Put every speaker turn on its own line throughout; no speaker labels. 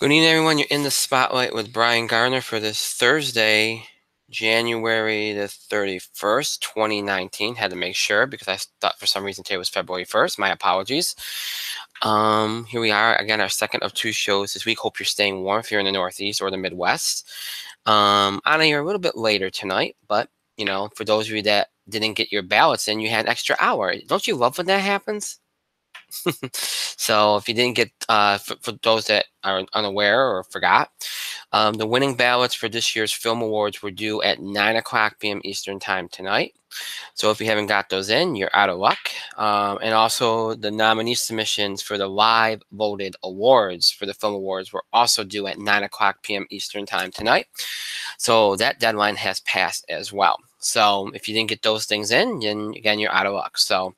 Good evening, everyone. You're in the spotlight with Brian Garner for this Thursday, January the 31st, 2019. Had to make sure because I thought for some reason today was February 1st. My apologies. Here we are again, our second of two shows this week. Hope you're staying warm if you're in the Northeast or the Midwest. On here a little bit later tonight, but for those of you that didn't get your ballots in, you had an extra hour. Don't you love when that happens? So if you didn't get, for those that are unaware or forgot, the winning ballots for this year's film awards were due at 9 p.m. Eastern time tonight. So if you haven't got those in, you're out of luck. And also the nominee submissions for the live voted awards for the film awards were also due at 9 p.m. Eastern time tonight. So that deadline has passed as well. So if you didn't get those things in, then again, you're out of luck. So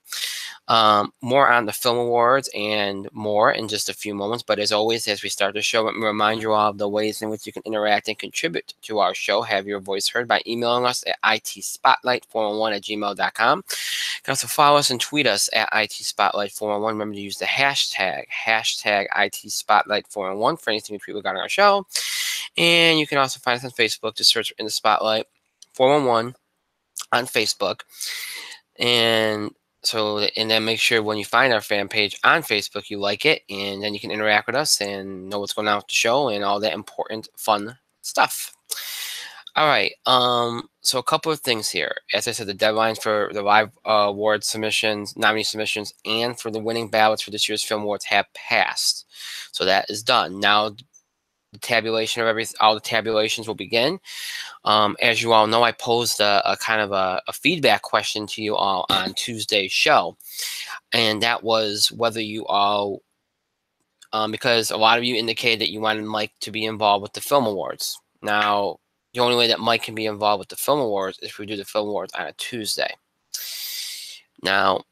more on the film awards and more in just a few moments. But as always, as we start the show, let me remind you all of the ways in which you can interact and contribute to our show. Have your voice heard by emailing us at itspotlight411@gmail.com. You can also follow us and tweet us at itspotlight411. Remember to use the hashtag itspotlight411 for anything you tweet regarding our show. And you can also find us on Facebook. Just search In the Spotlight 411 on Facebook. And then make sure when you find our fan page on Facebook, you like it, and then you can interact with us and know what's going on with the show and all that important, fun stuff. All right. So a couple of things here. As I said, the deadlines for the live award submissions, nominee submissions, and for the winning ballots for this year's film awards have passed. So that is done. Now the tabulation of all the tabulations will begin. As you all know, I posed a kind of a feedback question to you all on Tuesday's show, and that was whether you all, because a lot of you indicated that you wanted Mike to be involved with the film awards. Now, the only way that Mike can be involved with the film awards is if we do the film awards on a Tuesday. Now,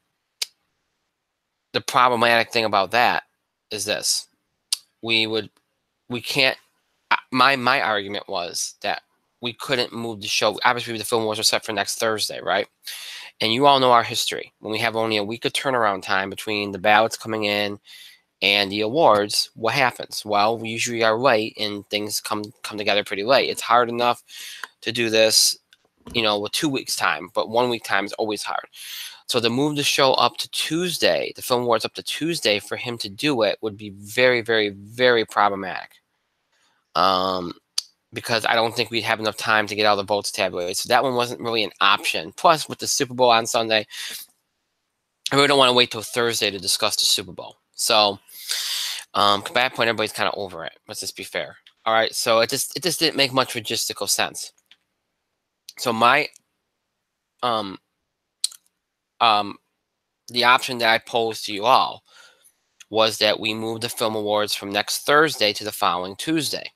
the problematic thing about that is this: we can't. My argument was that we couldn't move the show. Obviously, the film awards are set for next Thursday, right? And you all know our history. When we have only a week of turnaround time between the ballots coming in and the awards, what happens? Well, we usually are late, and things come together pretty late. It's hard enough to do this, with 2 weeks' time, but 1 week time is always hard. So to move the show up to Tuesday, the film awards up to Tuesday, for him to do it would be very, very, very problematic. Because I don't think we'd have enough time to get all the votes tabulated. So that one wasn't really an option. Plus, with the Super Bowl on Sunday, I really don't want to wait till Thursday to discuss the Super Bowl. So, at that point, everybody's kind of over it. Let's just be fair. All right, so it just didn't make much logistical sense. So my the option that I posed to you all was that we move the film awards from next Thursday to the following Tuesday.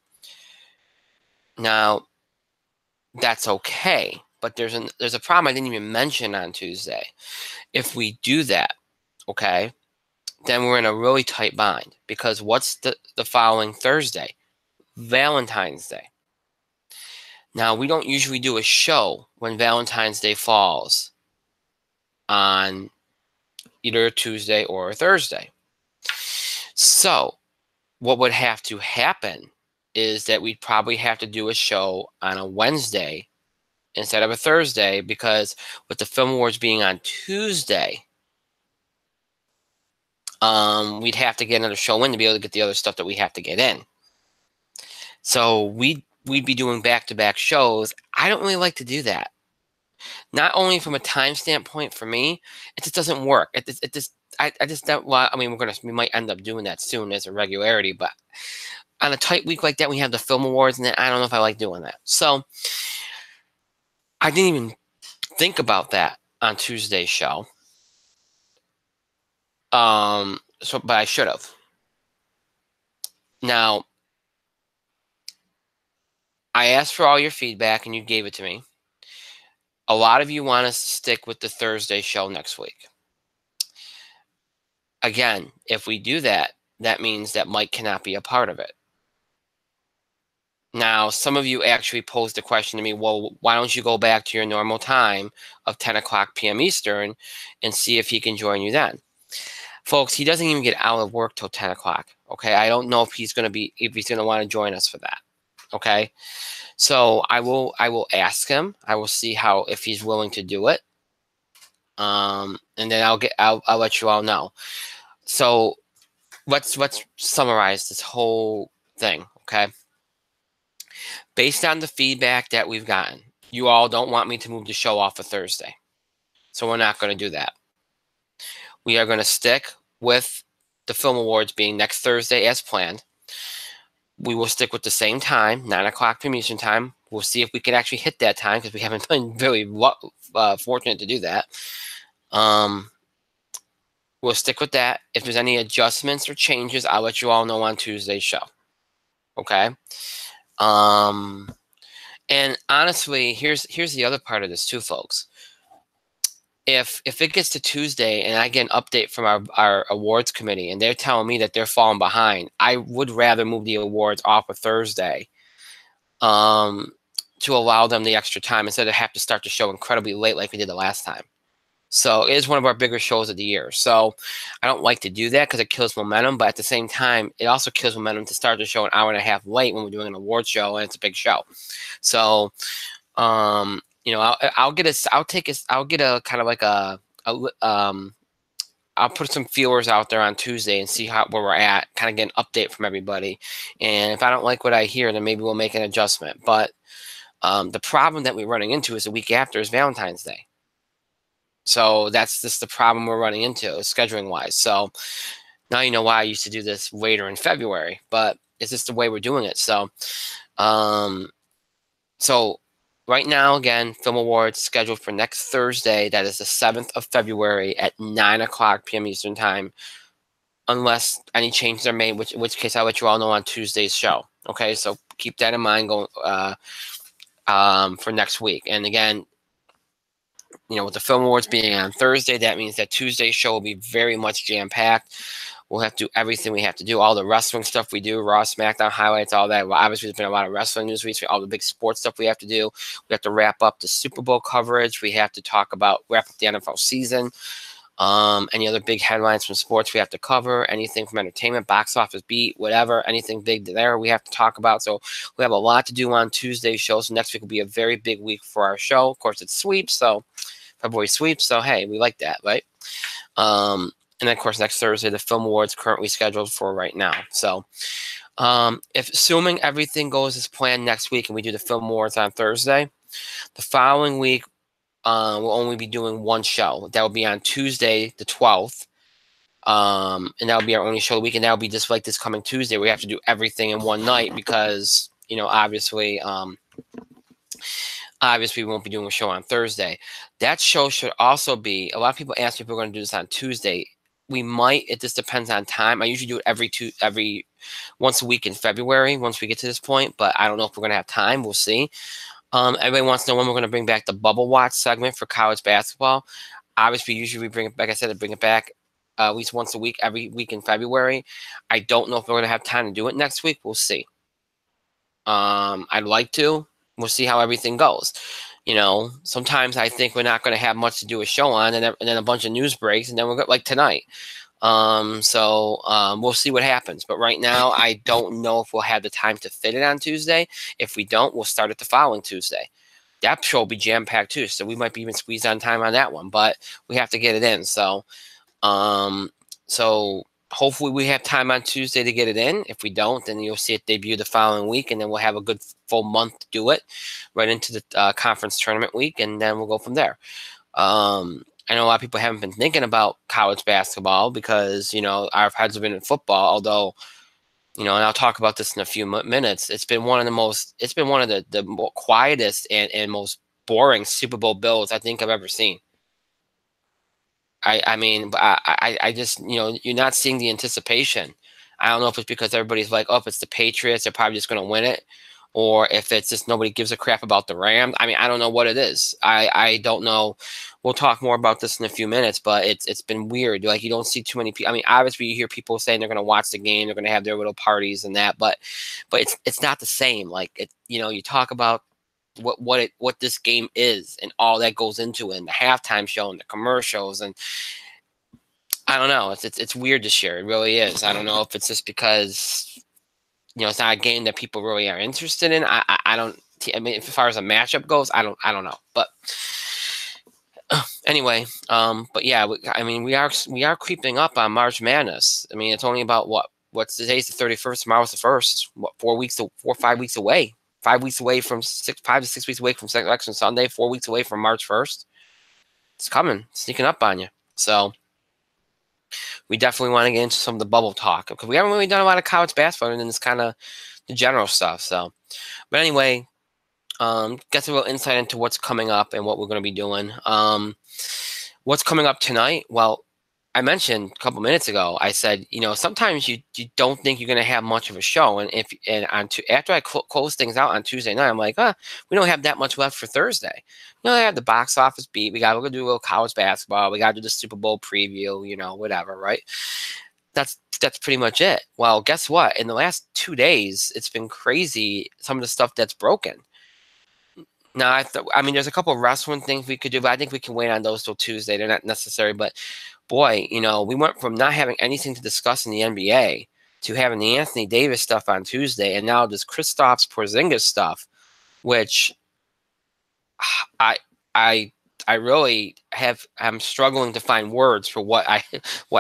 Now, that's okay, but there's a problem I didn't even mention on Tuesday. If we do that, okay, then we're in a really tight bind, because what's the following Thursday? Valentine's Day. Now, we don't usually do a show when Valentine's Day falls on either a Tuesday or a Thursday. So what would have to happen is that we'd probably have to do a show on a Wednesday instead of a Thursday, because with the film awards being on Tuesday, we'd have to get another show in to be able to get the other stuff that we have to get in. So we'd be doing back-to-back shows. I don't really like to do that. Not only from a time standpoint for me, it just doesn't work. I just don't. Well, I mean, we might end up doing that soon as a regularity, but on a tight week like that, we have the film awards, and I don't know if I like doing that. So I didn't even think about that on Tuesday's show. But I should have. Now, I asked for all your feedback, and you gave it to me. A lot of you want us to stick with the Thursday show next week. Again, if we do that, that means that Mike cannot be a part of it. Now, some of you actually posed a question to me, well, why don't you go back to your normal time of 10 p.m. Eastern and see if he can join you then? Folks, he doesn't even get out of work till 10 o'clock. Okay, I don't know if he's going to want to join us for that. Okay, so I will ask him. I will see if he's willing to do it. And then I'll let you all know. So let's summarize this whole thing. Okay, based on the feedback that we've gotten, you all don't want me to move the show off of Thursday, so we're not going to do that. We are going to stick with the film awards being next Thursday as planned. We will stick with the same time, 9 o'clock p.m. Eastern time. We'll see if we can actually hit that time because we haven't been really fortunate to do that. We'll stick with that. If there's any adjustments or changes, I'll let you all know on Tuesday's show. Okay? And honestly, here's the other part of this too, folks. If it gets to Tuesday and I get an update from our awards committee and they're telling me that they're falling behind, I would rather move the awards off of Thursday to allow them the extra time instead of have to start the show incredibly late like we did the last time. So it is one of our bigger shows of the year. So I don't like to do that because it kills momentum. But at the same time, it also kills momentum to start the show an hour and a half late when we're doing an award show and it's a big show. So, you know, I'll get a kind of like I'll put some feelers out there on Tuesday and see where we're at, kind of get an update from everybody. And if I don't like what I hear, then maybe we'll make an adjustment. But the problem that we're running into is the week after is Valentine's Day. So that's just the problem we're running into scheduling wise. So now you know why I used to do this later in February, but it's just the way we're doing it. So, so right now, again, Film Awards scheduled for next Thursday. That is the 7th of February at 9 o'clock p.m. Eastern time, unless any changes are made, in which case I'll let you all know on Tuesday's show. Okay, so keep that in mind going for next week. And again, you know, with the Film Awards being on Thursday, that means that Tuesday's show will be very much jam-packed. We'll have to do everything we have to do, all the wrestling stuff we do, Raw, SmackDown highlights, all that. Well, obviously, there's been a lot of wrestling news recently, all the big sports stuff we have to do. We have to wrap up the Super Bowl coverage. We have to wrap up the NFL season. Any other big headlines from sports we have to cover, anything from entertainment, box office beat, whatever, anything big there we have to talk about. So we have a lot to do on Tuesday's show. So next week will be a very big week for our show. Of course, it's sweeps, so February sweeps. So hey, we like that, right? And then of course next Thursday, the Film Awards currently scheduled for right now. So if assuming everything goes as planned next week and we do the Film Awards on Thursday, the following week we'll only be doing one show. That will be on Tuesday, the 12th. And that will be our only show of the week. And that will be just like this coming Tuesday. We have to do everything in one night because, you know, obviously we won't be doing a show on Thursday. That show should also be, a lot of people ask me if we're going to do this on Tuesday. We might, it just depends on time. I usually do it every once a week in February once we get to this point, but I don't know if we're going to have time. We'll see. Everybody wants to know when we're going to bring back the Bubble Watch segment for college basketball. Obviously, usually we bring it back. I said to bring it back at least once a week, every week in February. I don't know if we're going to have time to do it next week. We'll see. I'd like to. We'll see how everything goes. You know, sometimes I think we're not going to have much to do a show on, and then a bunch of news breaks, and then we're like tonight. We'll see what happens. But right now, I don't know if we'll have the time to fit it on Tuesday. If we don't, we'll start it the following Tuesday. That show will be jam-packed too, so we might be even squeezed on time on that one. But we have to get it in. So hopefully we have time on Tuesday to get it in. If we don't, then you'll see it debut the following week, and then we'll have a good full month to do it right into the conference tournament week, and then we'll go from there. I know a lot of people haven't been thinking about college basketball because, you know, our heads have been in football, although, you know, and I'll talk about this in a few minutes. It's been one of the more quietest and most boring Super Bowl bills I think I've ever seen. I mean, I just, you know, you're not seeing the anticipation. I don't know if it's because everybody's like, oh, if it's the Patriots, they're probably just going to win it. Or if it's just nobody gives a crap about the Rams. I mean, I don't know what it is. I don't know. We'll talk more about this in a few minutes, but it's been weird. Like, you don't see too many people. I mean, obviously you hear people saying they're going to watch the game, they're going to have their little parties and that, but it's not the same. Like, you know, you talk about what this game is and all that goes into it, and the halftime show and the commercials, and I don't know. It's weird this year. It really is. I don't know if it's just because it's not a game that people really are interested in. I don't. I mean, as far as a matchup goes, I don't know. But anyway, but yeah, I mean, we are creeping up on March Madness. I mean, it's only about what's today's the 31st, tomorrow's the 1st. What, 4 or 5 weeks away? 5 weeks away from 5 to 6 weeks away from Election Sunday. 4 weeks away from March 1st. It's coming, sneaking up on you. So we definitely want to get into some of the bubble talk because we haven't really done a lot of college basketball and then it's kind of the general stuff. So, but anyway, get a little insight into what's coming up and what we're going to be doing. What's coming up tonight? Well, I mentioned a couple minutes ago. I said, sometimes you don't think you're going to have much of a show, and after I close things out on Tuesday night, I'm like, we don't have that much left for Thursday. I have the box office beat. We're gonna do a little college basketball. We got to do the Super Bowl preview. Whatever, right? That's pretty much it. Well, guess what? In the last 2 days, it's been crazy. Some of the stuff that's broken. Now, I mean, there's a couple of wrestling things we could do, but I think we can wait on those till Tuesday. They're not necessary, but boy, we went from not having anything to discuss in the NBA to having the Anthony Davis stuff on Tuesday, and now this Kristaps Porzingis stuff, which I really I'm struggling to find words for what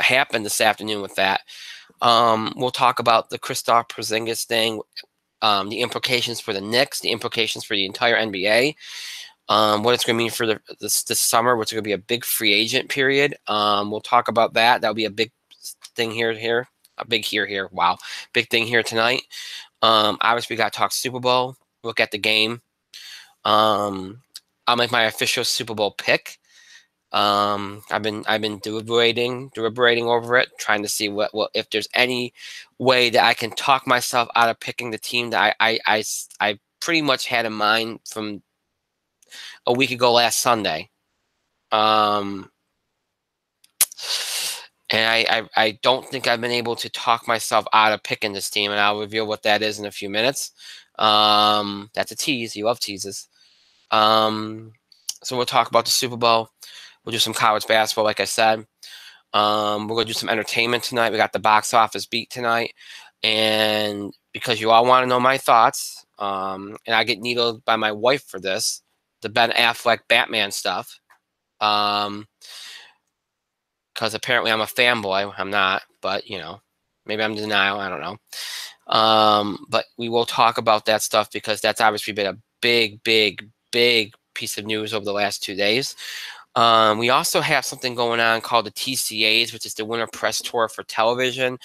happened this afternoon with that. We'll talk about the Kristaps Porzingis thing. The implications for the Knicks, the implications for the entire NBA, what it's going to mean for this summer, which is going to be a big free agent period. We'll talk about that. That'll be a big thing here, a big here. Wow, big thing here tonight. Obviously, we got to talk Super Bowl. Look at the game. I'll make my official Super Bowl pick. I've been deliberating over it, trying to see what if there's any way that I can talk myself out of picking the team that I pretty much had in mind from a week ago last Sunday. And I don't think I've been able to talk myself out of picking this team, and I'll reveal what that is in a few minutes. That's a tease. You love teases. So we'll talk about the Super Bowl. We'll do some college basketball, like I said. We're going to do some entertainment tonight. We got the box office beat tonight. And because you all want to know my thoughts, and I get needled by my wife for this, the Ben Affleck Batman stuff. Because apparently I'm a fanboy. I'm not, but, maybe I'm in denial. I don't know. But we will talk about that stuff because that's obviously been a big piece of news over the last 2 days. We also have something going on called the TCAs, which is the Winter Press Tour for television.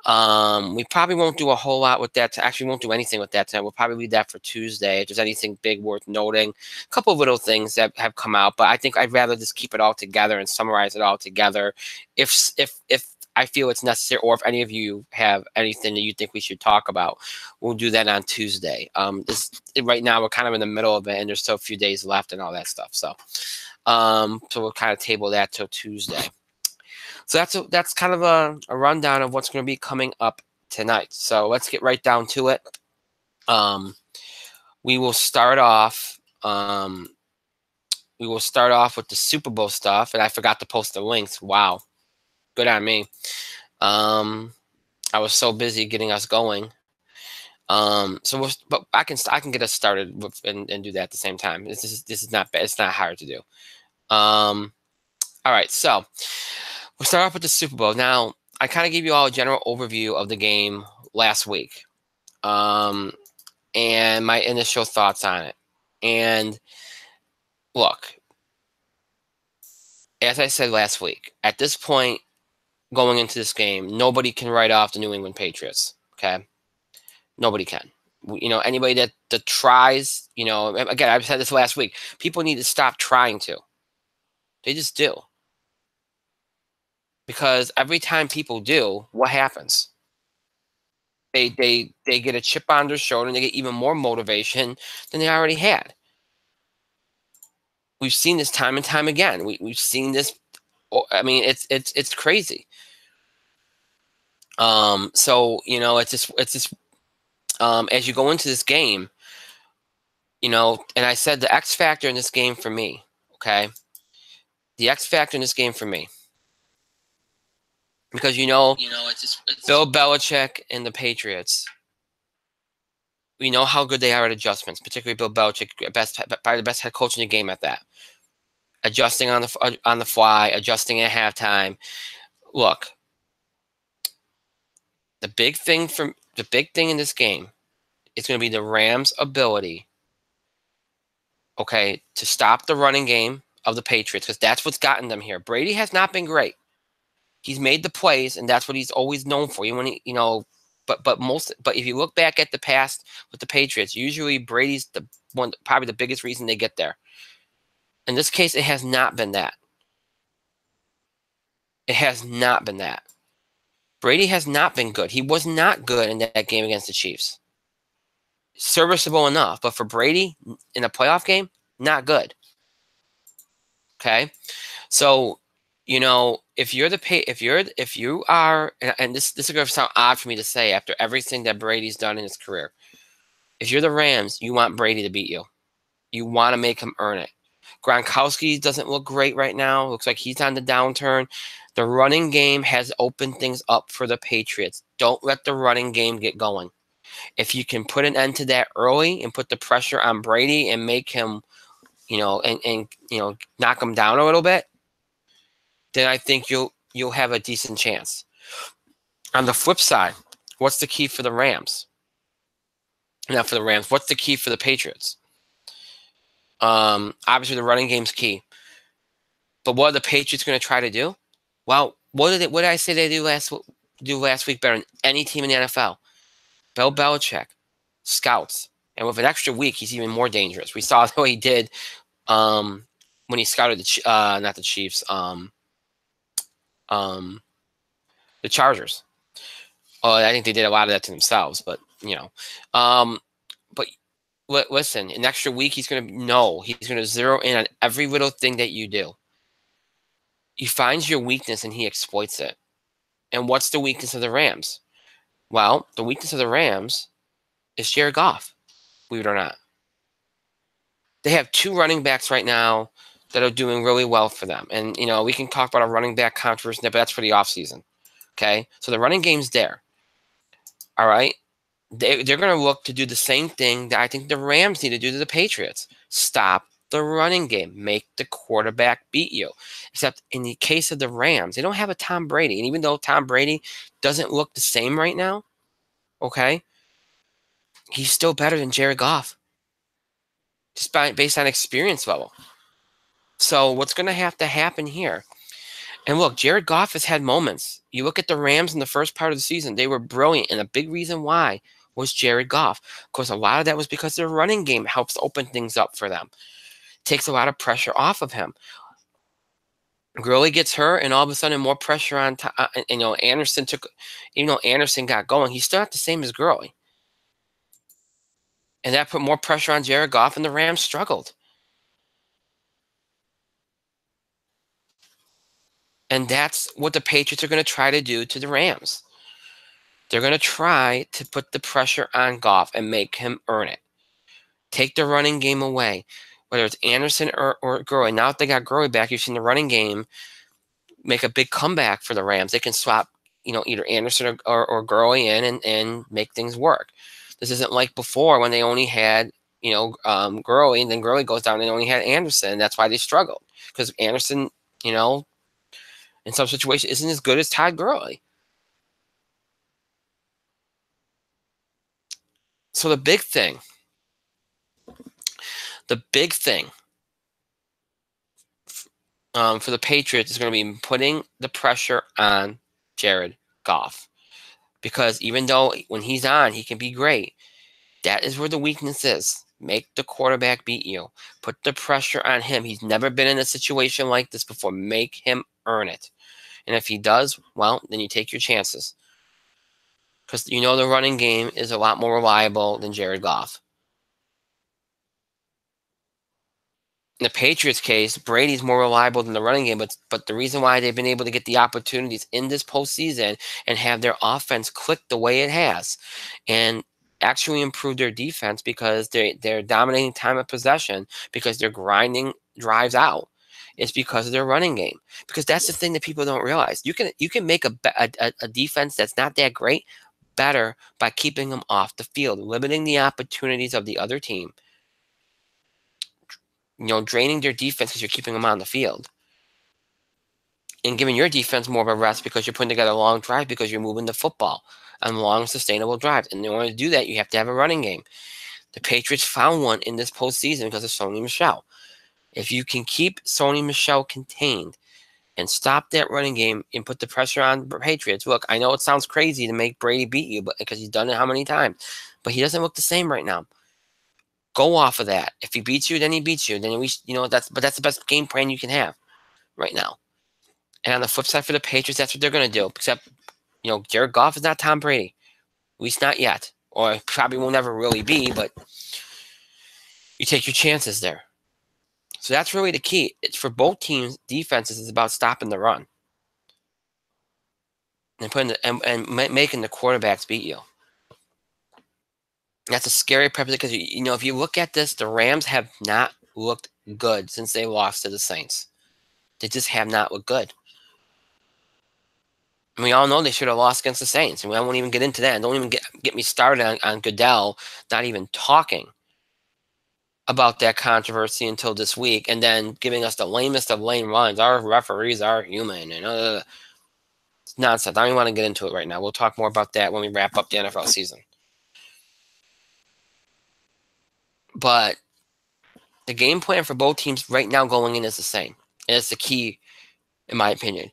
We probably won't do a whole lot with that. Actually, won't do anything with that tonight. We'll probably leave that for Tuesday. If there's anything big worth noting, a couple of little things that have come out, but I think I'd rather just keep it all together and summarize it all together. If I feel it's necessary, or if any of you have anything that you think we should talk about, we'll do that on Tuesday. Right now we're kind of in the middle of it, and there's still a few days left and all that stuff. So we'll kind of table that till Tuesday. So that's kind of a rundown of what's going to be coming up tonight. So let's get right down to it. We will start off. We will start off with the Super Bowl stuff, and I forgot to post the links. Wow, good on me. I was so busy getting us going. But I can get us started with, and do that at the same time. This is not bad. It's not hard to do. All right, so we'll start off with the Super Bowl. Now, I kind of gave you all a general overview of the game last week, and my initial thoughts on it. And look, as I said last week, at this point, going into this game, nobody can write off the New England Patriots. Okay, nobody can. Anybody that tries, again, I've said this last week. People need to stop trying to. They just do. Because every time people do, what happens? They get a chip on their shoulder and they get even more motivation than they already had. We've seen this time and time again. We've seen this. I mean, it's crazy. So it's just as you go into this game, and I said the X factor in this game for me, okay? The X factor in this game for me Because Bill Belichick and the Patriots, we know how good they are at adjustments, particularly Bill Belichick, probably the best head coach in the game at that. Adjusting on the fly, adjusting at halftime. Look, the big thing in this game is going to be the Rams' ability, okay, to stop the running game of the Patriots, because that's what's gotten them here. Brady has not been great. He's made the plays, and that's what he's always known for. But if you look back at the past with the Patriots, usually Brady's probably the biggest reason they get there. In this case, it has not been that. It has not been that. Brady has not been good. He was not good in that game against the Chiefs. Serviceable enough, but for Brady in a playoff game, not good. Okay, so if you are, and this is going to sound odd for me to say after everything that Brady's done in his career, if you're the Rams, you want Brady to beat you. You want to make him earn it. Gronkowski doesn't look great right now. Looks like he's on the downturn. The running game has opened things up for the Patriots. Don't let the running game get going. If you can put an end to that early and put the pressure on Brady and make him, knock him down a little bit, then I think you'll have a decent chance. On the flip side, what's the key for the Rams? Not for the Rams. What's the key for the Patriots? Obviously, the running game's key. But what are the Patriots going to try to do? Well, what did I say they do last week better than any team in the NFL? Bill Belichick, scouts. And with an extra week, he's even more dangerous. We saw what he did when he scouted not the Chiefs, the Chargers. I think they did a lot of that to themselves, but listen, an extra week, he's going to zero in on every little thing that you do. He finds your weakness and he exploits it. And what's the weakness of the Rams? Well, the weakness of the Rams is Jared Goff, believe it or not. They have two running backs right now that are doing really well for them. And, we can talk about a running back controversy, but that's for the offseason. Okay? So the running game's there. All right? They're going to look to do the same thing that I think the Rams need to do to the Patriots. Stop the running game. Make the quarterback beat you. Except in the case of the Rams, they don't have a Tom Brady. And even though Tom Brady doesn't look the same right now, okay, he's still better than Jared Goff. Just based on experience level. So what's going to have to happen here? And look, Jared Goff has had moments. You look at the Rams in the first part of the season, they were brilliant. And a big reason why was Jared Goff. Of course, a lot of that was because their running game helps open things up for them. Takes a lot of pressure off of him. Gurley gets hurt, and all of a sudden more pressure on Anderson took, even though Anderson got going, he's still not the same as Gurley. And that put more pressure on Jared Goff, and the Rams struggled. And that's what the Patriots are going to try to do to the Rams. They're going to try to put the pressure on Goff and make him earn it. Take the running game away, whether it's Anderson or Gurley. Now that they got Gurley back, you've seen the running game make a big comeback for the Rams. They can swap, either Anderson or Gurley in and make things work. This isn't like before when they only had, Gurley, and then Gurley goes down and they only had Anderson. That's why they struggled, because Anderson, in some situations isn't as good as Todd Gurley. So the big thing for the Patriots is going to be putting the pressure on Jared Goff, because even though when he's on, he can be great, that is where the weakness is. Make the quarterback beat you. Put the pressure on him. He's never been in a situation like this before. Make him earn it. And if he does, well, then you take your chances. Because the running game is a lot more reliable than Jared Goff. In the Patriots case, Brady's more reliable than the running game, but the reason why they've been able to get the opportunities in this postseason and have their offense click the way it has and actually improve their defense, because they're dominating time of possession, because they're grinding drives out, It's because of their running game. Because that's the thing that people don't realize. You can make a defense that's not that great better by keeping them off the field, limiting the opportunities of the other team. Draining their defense because you're keeping them on the field. And giving your defense more of a rest because you're putting together a long drive because you're moving the football on long, sustainable drives. And in order to do that, you have to have a running game. The Patriots found one in this postseason because of Sony Michel. If you can keep Sony Michel contained and stop that running game and put the pressure on the Patriots, look, I know it sounds crazy to make Brady beat you, but because he's done it how many times, but he doesn't look the same right now. Go off of that. If he beats you, then he beats you. Then that's the best game plan you can have right now. And on the flip side for the Patriots, that's what they're going to do. Except, Jared Goff is not Tom Brady. At least not yet. Or probably will never really be, but you take your chances there. So that's really the key. It's for both teams, defenses is about stopping the run. And making the quarterbacks beat you. That's a scary purpose because, if you look at this, the Rams have not looked good since they lost to the Saints. They just have not looked good. And we all know they should have lost against the Saints, and I won't even get into that. And don't even get me started on Goodell not even talking about that controversy until this week, and then giving us the lamest of lame lines. Our referees are human, and it's nonsense. I don't even want to get into it right now. We'll talk more about that when we wrap up the NFL season. But the game plan for both teams right now going in is the same, and it's the key, in my opinion.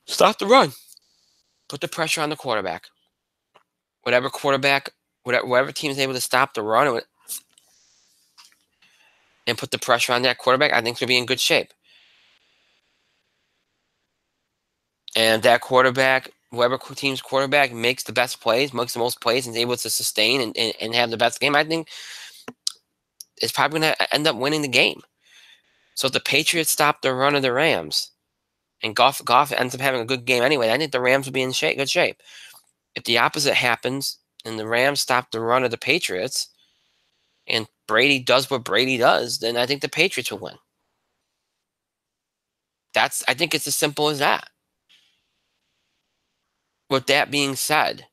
Stop the run. Put the pressure on the quarterback. Whatever team is able to stop the run and put the pressure on that quarterback, I think they'll be in good shape. And that quarterback, whoever team's quarterback makes the best plays, makes the most plays, and is able to sustain and have the best game, I think is probably going to end up winning the game. So if the Patriots stop the run of the Rams, and Goff ends up having a good game anyway, I think the Rams will be in good shape. If the opposite happens and the Rams stop the run of the Patriots and Brady does what Brady does, then I think the Patriots will win. I think it's as simple as that. With that being said,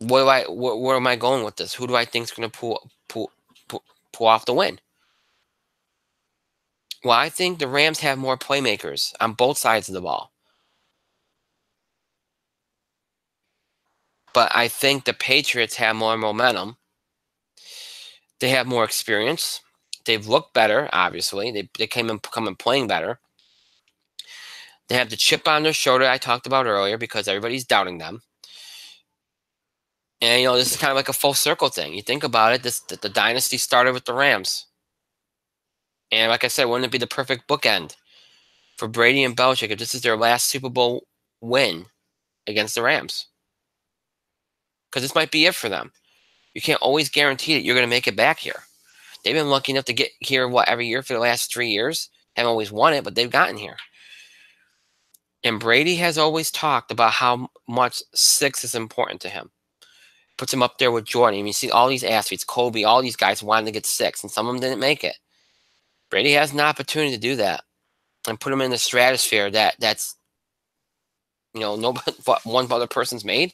where am I going with this? Who do I think is going to pull off the win? Well, I think the Rams have more playmakers on both sides of the ball. But I think the Patriots have more momentum. They have more experience. They've looked better, obviously. They come in playing better. They have the chip on their shoulder I talked about earlier because everybody's doubting them. And, this is kind of like a full circle thing. You think about it, the dynasty started with the Rams. And like I said, wouldn't it be the perfect bookend for Brady and Belichick if this is their last Super Bowl win against the Rams? Because this might be it for them. You can't always guarantee that you're going to make it back here. They've been lucky enough to get here, every year for the last 3 years. Haven't always won it, but they've gotten here. And Brady has always talked about how much 6 is important to him. Puts him up there with Jordan. You see all these athletes, Kobe, all these guys wanted to get 6, and some of them didn't make it. Brady has an opportunity to do that and put him in the stratosphere that's nobody, one other person's made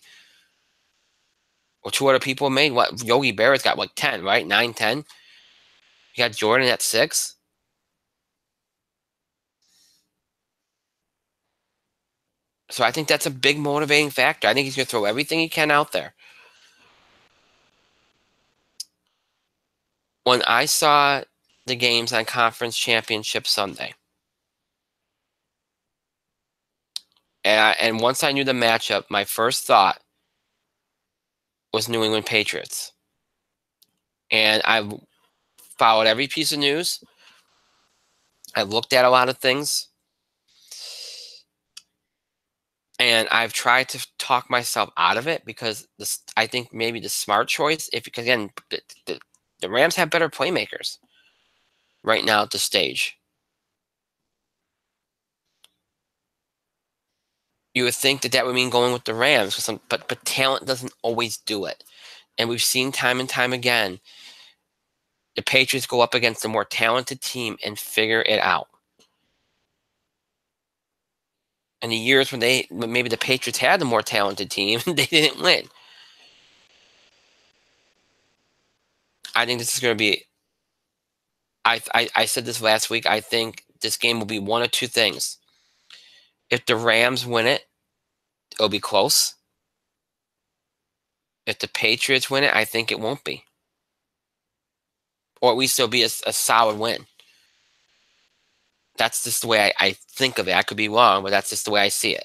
or 2 other people made. What Yogi Berra's got 10, right? 9, 10. You got Jordan at 6. So I think that's a big motivating factor. I think he's going to throw everything he can out there. When I saw the games on Conference Championship Sunday, and once I knew the matchup, my first thought was New England Patriots. And I followed every piece of news. I looked at a lot of things. And I've tried to talk myself out of it because I think maybe the smart choice, because again, the Rams have better playmakers right now at this stage. You would think that would mean going with the Rams, but talent doesn't always do it. And we've seen time and time again the Patriots go up against a more talented team and figure it out. In the years when maybe the Patriots had the more talented team, they didn't win. I think this is going to be. I said this last week. I think this game will be one of two things. If the Rams win it, it'll be close. If the Patriots win it, I think it won't be. Or at least it'll be a solid win. That's just the way I think of it. I could be wrong, but that's just the way I see it.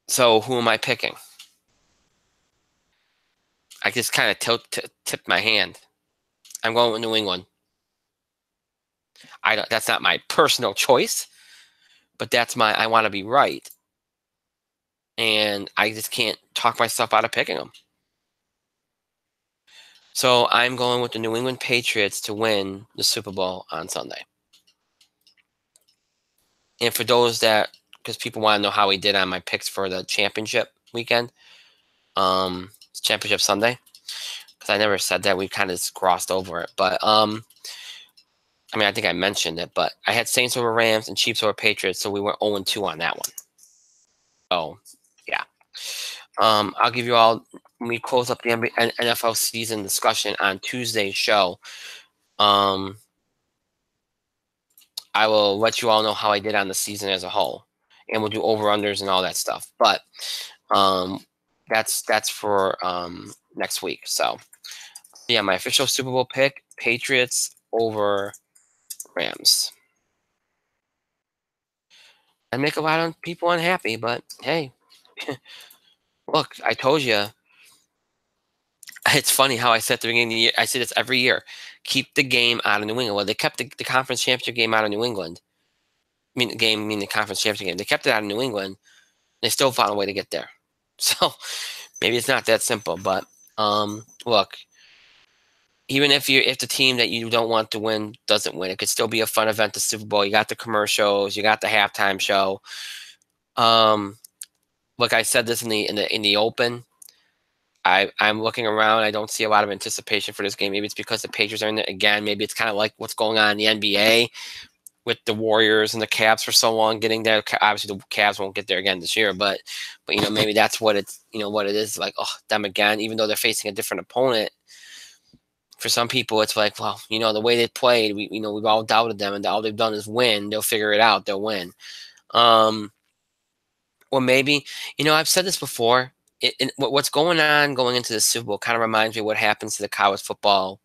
So who am I picking? I just kind of tipped my hand. I'm going with New England. That's not my personal choice, but I want to be right. And I just can't talk myself out of picking them. So I'm going with the New England Patriots to win the Super Bowl on Sunday. And for those because people want to know how we did on my picks for the championship weekend, championship Sunday, because I never said that. We kind of crossed over it. But, I think I mentioned it, but I had Saints over Rams and Chiefs over Patriots, so we went 0-2 on that one. Oh, yeah. I'll give you all, when we close up the NFL season discussion on Tuesday's show, I will let you all know how I did on the season as a whole, and we'll do over-unders and all that stuff. But that's for next week. So, yeah, my official Super Bowl pick, Patriots over Rams. I make a lot of people unhappy, but hey, look, I told you. It's funny how I said at the beginning of the year, I say this every year, keep the game out of New England. Well, they kept the conference championship game out of New England. The conference championship game. They kept it out of New England. They still found a way to get there. So maybe it's not that simple, but look, even if the team that you don't want to win doesn't win, it could still be a fun event, the Super Bowl. You got the commercials, you got the halftime show. Look, I said this in the open. I'm looking around. I don't see a lot of anticipation for this game. Maybe it's because the Patriots are in there again. Maybe it's kind of like what's going on in the NBA with the Warriors and the Cavs for so long getting there. Obviously, the Cavs won't get there again this year, but maybe that's what it's what it is, like, oh, them again, even though they're facing a different opponent. For some people, it's like, well, the way they played, we've all doubted them, and all they've done is win. They'll figure it out. They'll win. Or maybe, I've said this before. What's going on going into the Super Bowl kind of reminds me of what happens to the college football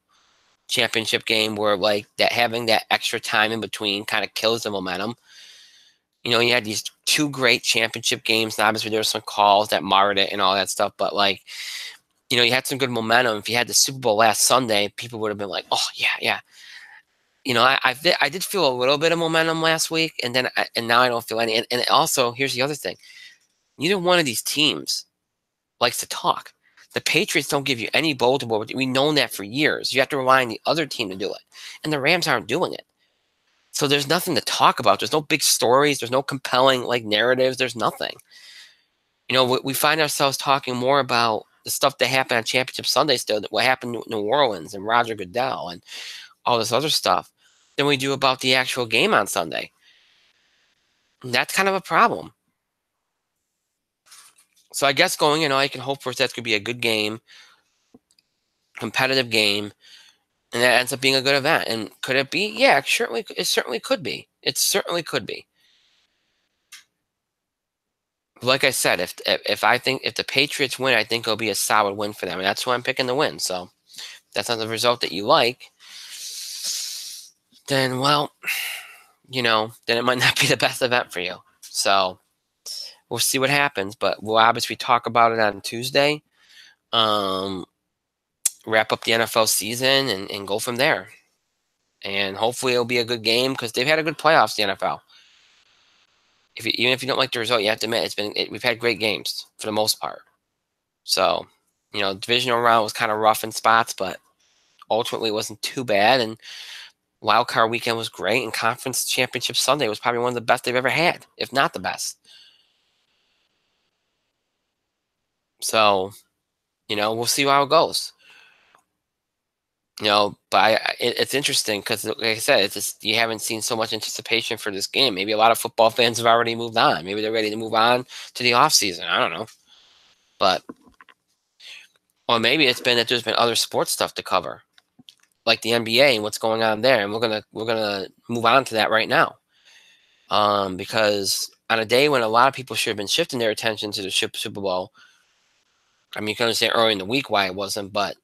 championship game, where like that having that extra time in between kind of kills the momentum. You had these two great championship games, and obviously there were some calls that marred it and all that stuff, but like, you had some good momentum. If you had the Super Bowl last Sunday, people would have been like, oh yeah. I did feel a little bit of momentum last week, and now I don't feel any. And also, here's the other thing: neither one of these teams likes to talk. The Patriots don't give you any bowl to bowl. We've known that for years. You have to rely on the other team to do it, and the Rams aren't doing it. So there's nothing to talk about. There's no big stories. There's no compelling narratives. There's nothing. We find ourselves talking more about the stuff that happened on Championship Sunday still, what happened in New Orleans and Roger Goodell and all this other stuff, than we do about the actual game on Sunday. And that's kind of a problem. So I guess going in, all you can hope for is that could be a good game, competitive game, and that ends up being a good event. And could it be? Yeah, it certainly could be. It certainly could be. Like I said, if the Patriots win, I think it'll be a solid win for them, and that's who I'm picking to win. So if that's not the result that you like, then then it might not be the best event for you. So we'll see what happens, but we'll obviously talk about it on Tuesday. Wrap up the NFL season and go from there. And hopefully it'll be a good game, because they've had a good playoffs, the NFL. Even if you don't like the result, you have to admit we've had great games for the most part. So, divisional round was kind of rough in spots, but ultimately it wasn't too bad. And wild card weekend was great, and conference championship Sunday was probably one of the best they've ever had, if not the best. So, we'll see how it goes. But it's interesting because, like I said, it's just you haven't seen so much anticipation for this game. Maybe a lot of football fans have already moved on. Maybe they're ready to move on to the off season. I don't know, but or maybe it's been that there's been other sports stuff to cover, like the NBA and what's going on there, and we're gonna move on to that right now. Because on a day when a lot of people should have been shifting their attention to the Super Bowl, I mean, you can understand early in the week why it wasn't, but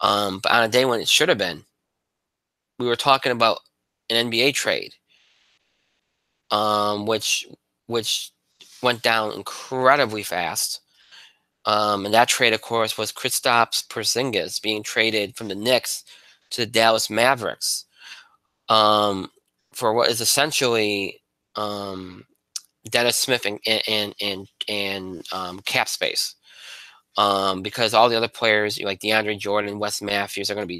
on a day when it should have been, we were talking about an NBA trade, which went down incredibly fast. And that trade, of course, was Kristaps Porzingis being traded from the Knicks to the Dallas Mavericks, for what is essentially Dennis Smith and cap space. Because all the other players like DeAndre Jordan and Wes Matthews are going to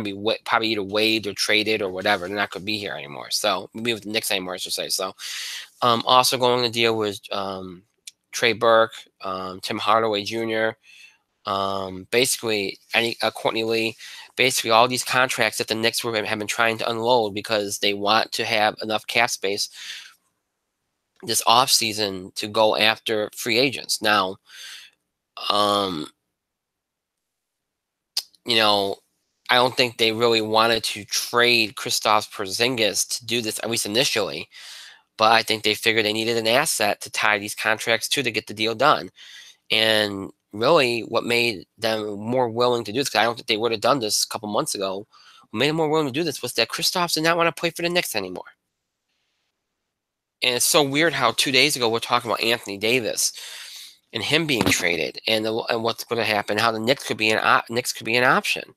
be probably either waived or traded or whatever. They're not going to be here anymore. So be with the Knicks anymore, I should say. So also going to deal with Trey Burke, Tim Hardaway Jr., basically Courtney Lee, basically all these contracts that the Knicks have been trying to unload because they want to have enough cap space this offseason to go after free agents. Now, I don't think they really wanted to trade Kristaps Porzingis to do this, at least initially. But I think they figured they needed an asset to tie these contracts to get the deal done. And really, what made them more willing to do this, because I don't think they would have done this a couple months ago, what made them more willing to do this was that Kristaps did not want to play for the Knicks anymore. And it's so weird how 2 days ago we're talking about Anthony Davis and him being traded and what's going to happen, how the Knicks could be an option.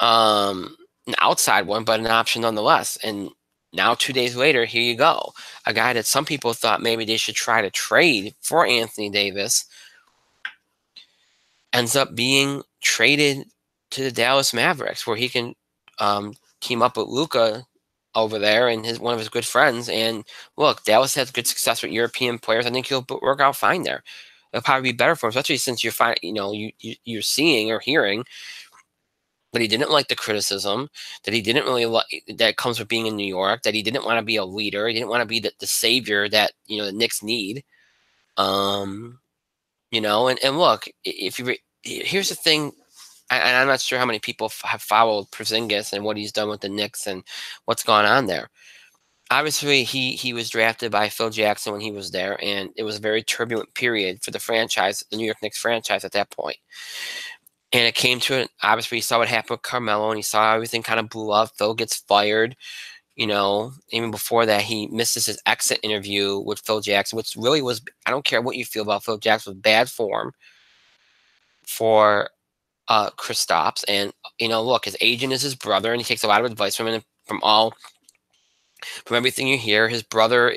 An outside one, but an option nonetheless. And now 2 days later, here you go. A guy that some people thought maybe they should try to trade for Anthony Davis ends up being traded to the Dallas Mavericks, where he can team up with Luka over there and one of his good friends. And look, Dallas has good success with European players. I think he'll work out fine there. It'll probably be better for him, especially since you're seeing or hearing that he didn't like the criticism, that he didn't really like that comes with being in New York, that he didn't want to be a leader, he didn't want to be the savior that the Knicks need. And look, here's the thing, and I'm not sure how many people have followed Porzingis and what he's done with the Knicks and what's gone on there. Obviously, he was drafted by Phil Jackson when he was there, and it was a very turbulent period for the franchise, the New York Knicks franchise at that point. And it came to it. Obviously, he saw what happened with Carmelo, and he saw everything kind of blew up. Phil gets fired. Even before that, he misses his exit interview with Phil Jackson, which really was, I don't care what you feel about Phil Jackson, was bad form for Kristaps. And, look, his agent is his brother, and he takes a lot of advice from him. From everything you hear, his brother,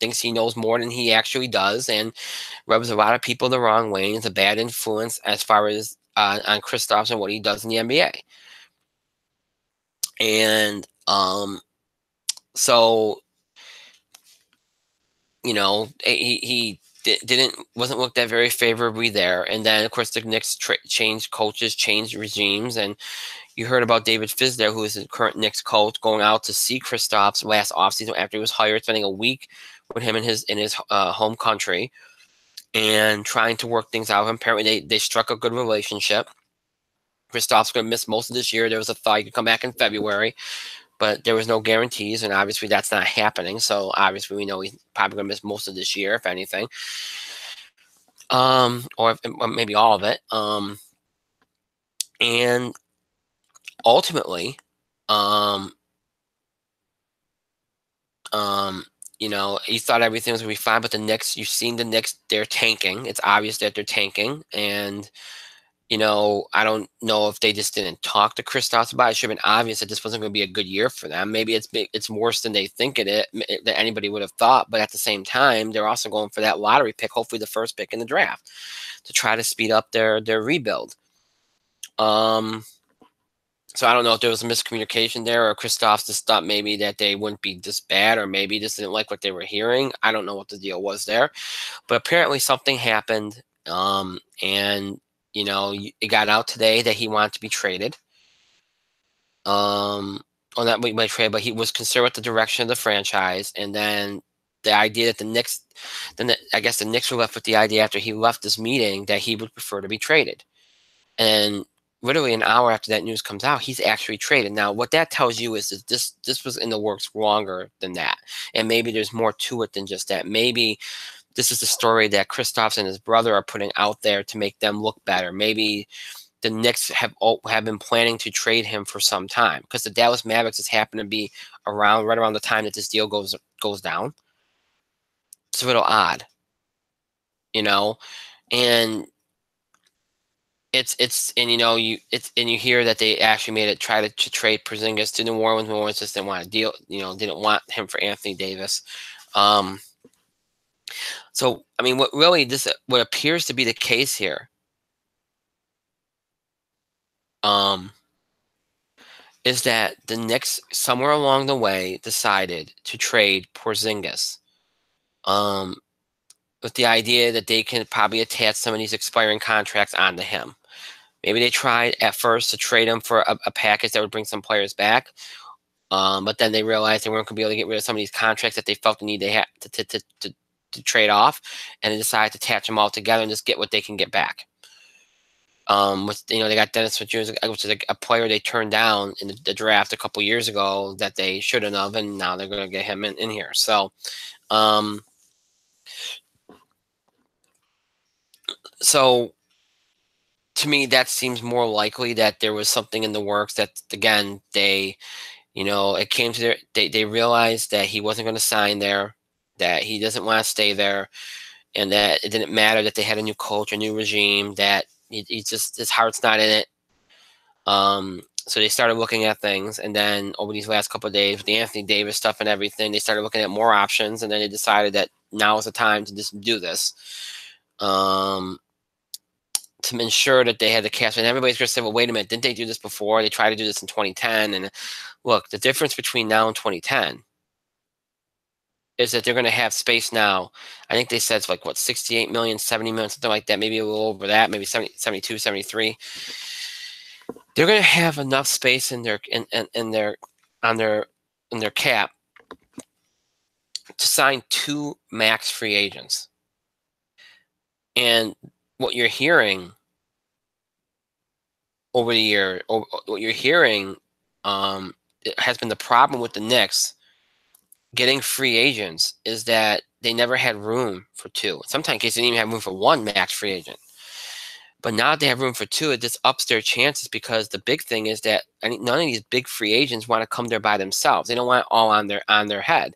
thinks he knows more than he actually does, and rubs a lot of people the wrong way. It's a bad influence as far as on Kristaps and what he does in the NBA. And so he wasn't looked at very favorably there. And then of course the Knicks changed coaches, changed regimes, and you heard about David Fizdale, who is the current Knicks coach, going out to see Kristaps last offseason after he was hired, spending a week with him in his home country and trying to work things out. Apparently they struck a good relationship. Kristaps going to miss most of this year. There was a thought he could come back in February, but there was no guarantees, and obviously that's not happening. So obviously we know he's probably going to miss most of this year, if anything, or maybe all of it. And ultimately, he thought everything was going to be fine, but the Knicks, you've seen the Knicks, they're tanking. It's obvious that they're tanking, and I don't know if they just didn't talk to Kristaps about it. It should have been obvious that this wasn't going to be a good year for them. Maybe it's worse than they think that anybody would have thought. But at the same time, they're also going for that lottery pick, hopefully the first pick in the draft, to try to speed up their rebuild. So I don't know if there was a miscommunication there, or Kristaps just thought maybe that they wouldn't be this bad, or maybe just didn't like what they were hearing. I don't know what the deal was there. But apparently something happened And it got out today that he wanted to be traded. Well, not by trade, but he was concerned with the direction of the franchise. And then the idea that I guess the Knicks were left with the idea after he left this meeting that he would prefer to be traded. And literally an hour after that news comes out, he's actually traded. Now, what that tells you is that this was in the works longer than that, and maybe there's more to it than just that. Maybe this is the story that Kristaps and his brother are putting out there to make them look better. Maybe the Knicks have been planning to trade him for some time, because the Dallas Mavericks just happen to be right around the time that this deal goes down. It's a little odd, you know, and it's and you hear that they actually made it try to trade Porzingis to New Orleans. New Orleans just didn't want to deal, didn't want him for Anthony Davis. Um, so I mean, what appears to be the case here, um, is that the Knicks somewhere along the way decided to trade Porzingis, um, with the idea that they can probably attach some of these expiring contracts onto him. Maybe they tried at first to trade him for a package that would bring some players back. But then they realized they weren't going to be able to get rid of some of these contracts that they felt the need they had to trade off, and they decided to attach them all together and just get what they can get back. They got Dennis Fitzgerald, which is a player they turned down in the draft a couple years ago that they shouldn't have, and now they're going to get him in here. So, um, so to me, that seems more likely that there was something in the works that, again, it came to they realized that he wasn't going to sign there, that he doesn't want to stay there, and that it didn't matter that they had a new coach, a new regime, that he just, his heart's not in it. So they started looking at things, and then over these last couple of days with the Anthony Davis stuff and everything, they started looking at more options, and then they decided that now is the time to just do this. To ensure that they had the cash. And everybody's going to say, well, wait a minute, didn't they do this before? They tried to do this in 2010. And look, the difference between now and 2010 is that they're going to have space now. I think they said it's like, what, 68 million, 70 million, something like that, maybe a little over that, maybe 70, 72, 73. They're going to have enough space in their cap to sign 2 max free agents. And what you're hearing over the year, what you're hearing, it has been the problem with the Knicks getting free agents is that they never had room for 2. In some cases, they didn't even have room for 1 max free agent. But now that they have room for 2, it just ups their chances, because the big thing is that none of these big free agents want to come there by themselves. They don't want it all on their head.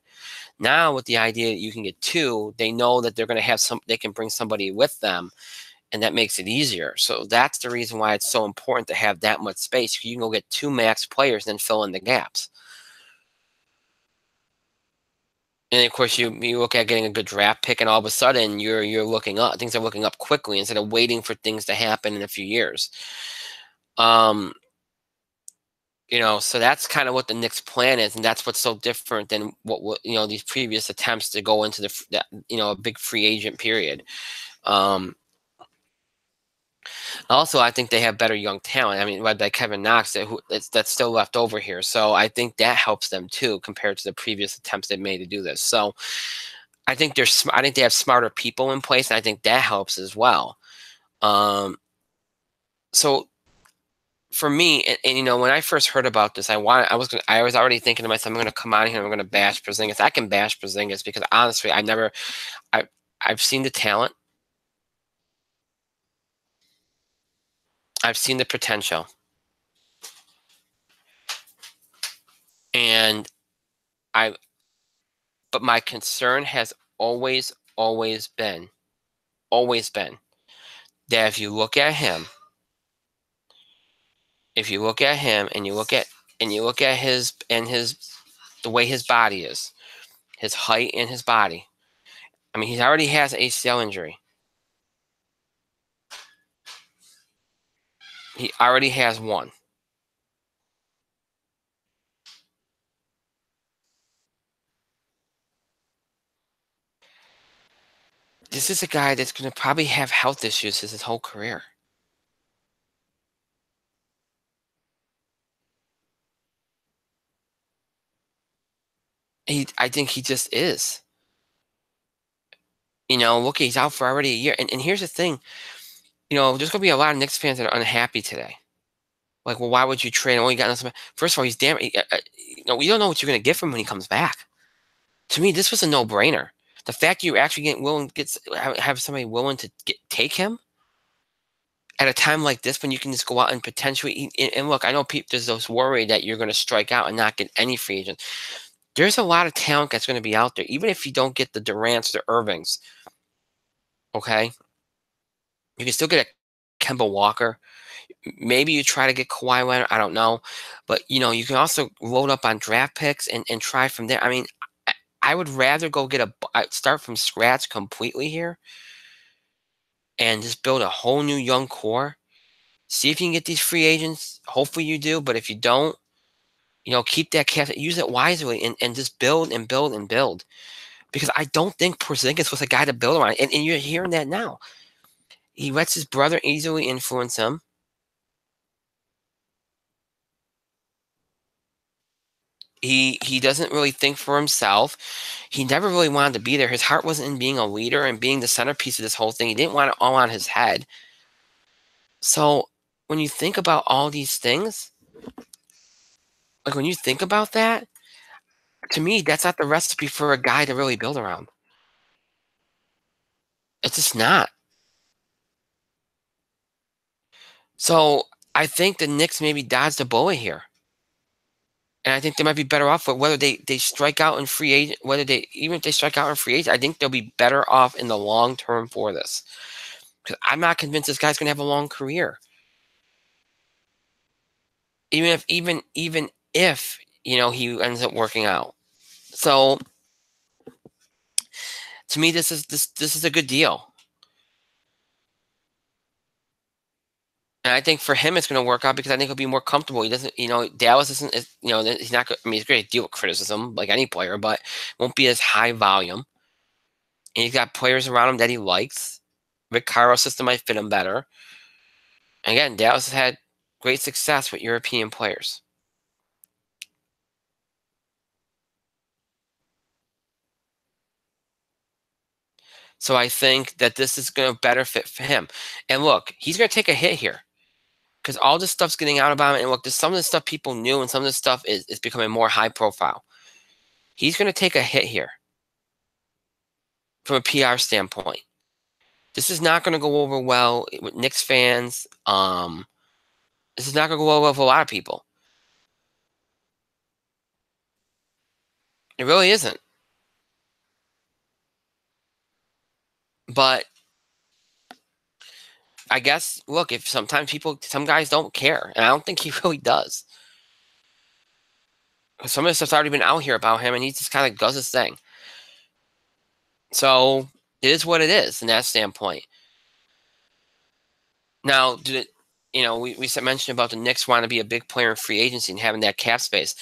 Now, with the idea that you can get 2, they know that they're going to have they can bring somebody with them, and that makes it easier. So that's the reason why it's so important to have that much space. You can go get 2 max players and then fill in the gaps. And of course, you look at getting a good draft pick, and all of a sudden you're looking up. Things are looking up quickly instead of waiting for things to happen in a few years. So that's kind of what the Knicks' plan is, and that's what's so different than what these previous attempts to go into a big free agent period. Also, I think they have better young talent. I mean, led by Kevin Knox, that's still left over here. So I think that helps them too, compared to the previous attempts they've made to do this. So I think I think they have smarter people in place, and I think that helps as well. So for me, and when I first heard about this, I was already thinking to myself, I'm going to come out here and I'm going to bash Porzingis. I can bash Porzingis because honestly, I've seen the talent, I've seen the potential, and but my concern has always been that if you look at him and you look at the way his body is, his height and his body. I mean, he already has ACL injury. He already has one. this is a guy that's going to probably have health issues his whole career. I think he just is. Look, he's out for already a year. And here's the thing, there's going to be a lot of Knicks fans that are unhappy today. Like, well, why would you trade him? Oh, you got nothing. First of all, he's damn. We don't know what you're going to get from him when he comes back. To me, this was a no-brainer. The fact you actually have somebody willing to take him at a time like this when you can just go out and potentially and look, I know there's those worry that you're going to strike out and not get any free agents. There's a lot of talent that's going to be out there, even if you don't get the Durants, the Irvings. Okay, you can still get a Kemba Walker. Maybe you try to get Kawhi Leonard. I don't know, but you can also load up on draft picks and try from there. I mean, I would rather go get start from scratch completely here and just build a whole new young core. See if you can get these free agents. Hopefully you do, but if you don't, keep that cap, use it wisely, and just build and build and build. Because I don't think Porzingis was a guy to build around, and you're hearing that now. He lets his brother easily influence him. He doesn't really think for himself. He never really wanted to be there. His heart wasn't in being a leader and being the centerpiece of this whole thing. He didn't want it all on his head. So when you think about all these things, like when you think about that, to me, that's not the recipe for a guy to really build around. It's just not. So I think the Knicks maybe dodged a bullet here. And I think they might be better off for whether they strike out in free agent, even if they strike out in free agent, I think they'll be better off in the long term for this. Because I'm not convinced this guy's gonna have a long career. Even if he ends up working out. So to me, this is a good deal. And I think for him, it's going to work out because I think he'll be more comfortable. He doesn't, Dallas isn't, he's not, I mean, he's great to deal with criticism like any player, but won't be as high volume. And he's got players around him that he likes. Rick Carroll's system might fit him better. And again, Dallas has had great success with European players. So I think that this is going to better fit for him. And look, he's going to take a hit here because all this stuff's getting out about him. And look, there's some of the stuff people knew and some of the stuff is becoming more high profile. He's going to take a hit here from a PR standpoint. This is not going to go over well with Knicks fans. This is not going to go well with a lot of people. It really isn't. But I guess, look, if sometimes some guys don't care, and I don't think he really does. Some of the stuff's already been out here about him, and he just kind of does his thing. So it is what it is in that standpoint. Now, we mentioned about the Knicks want to be a big player in free agency and having that cap space.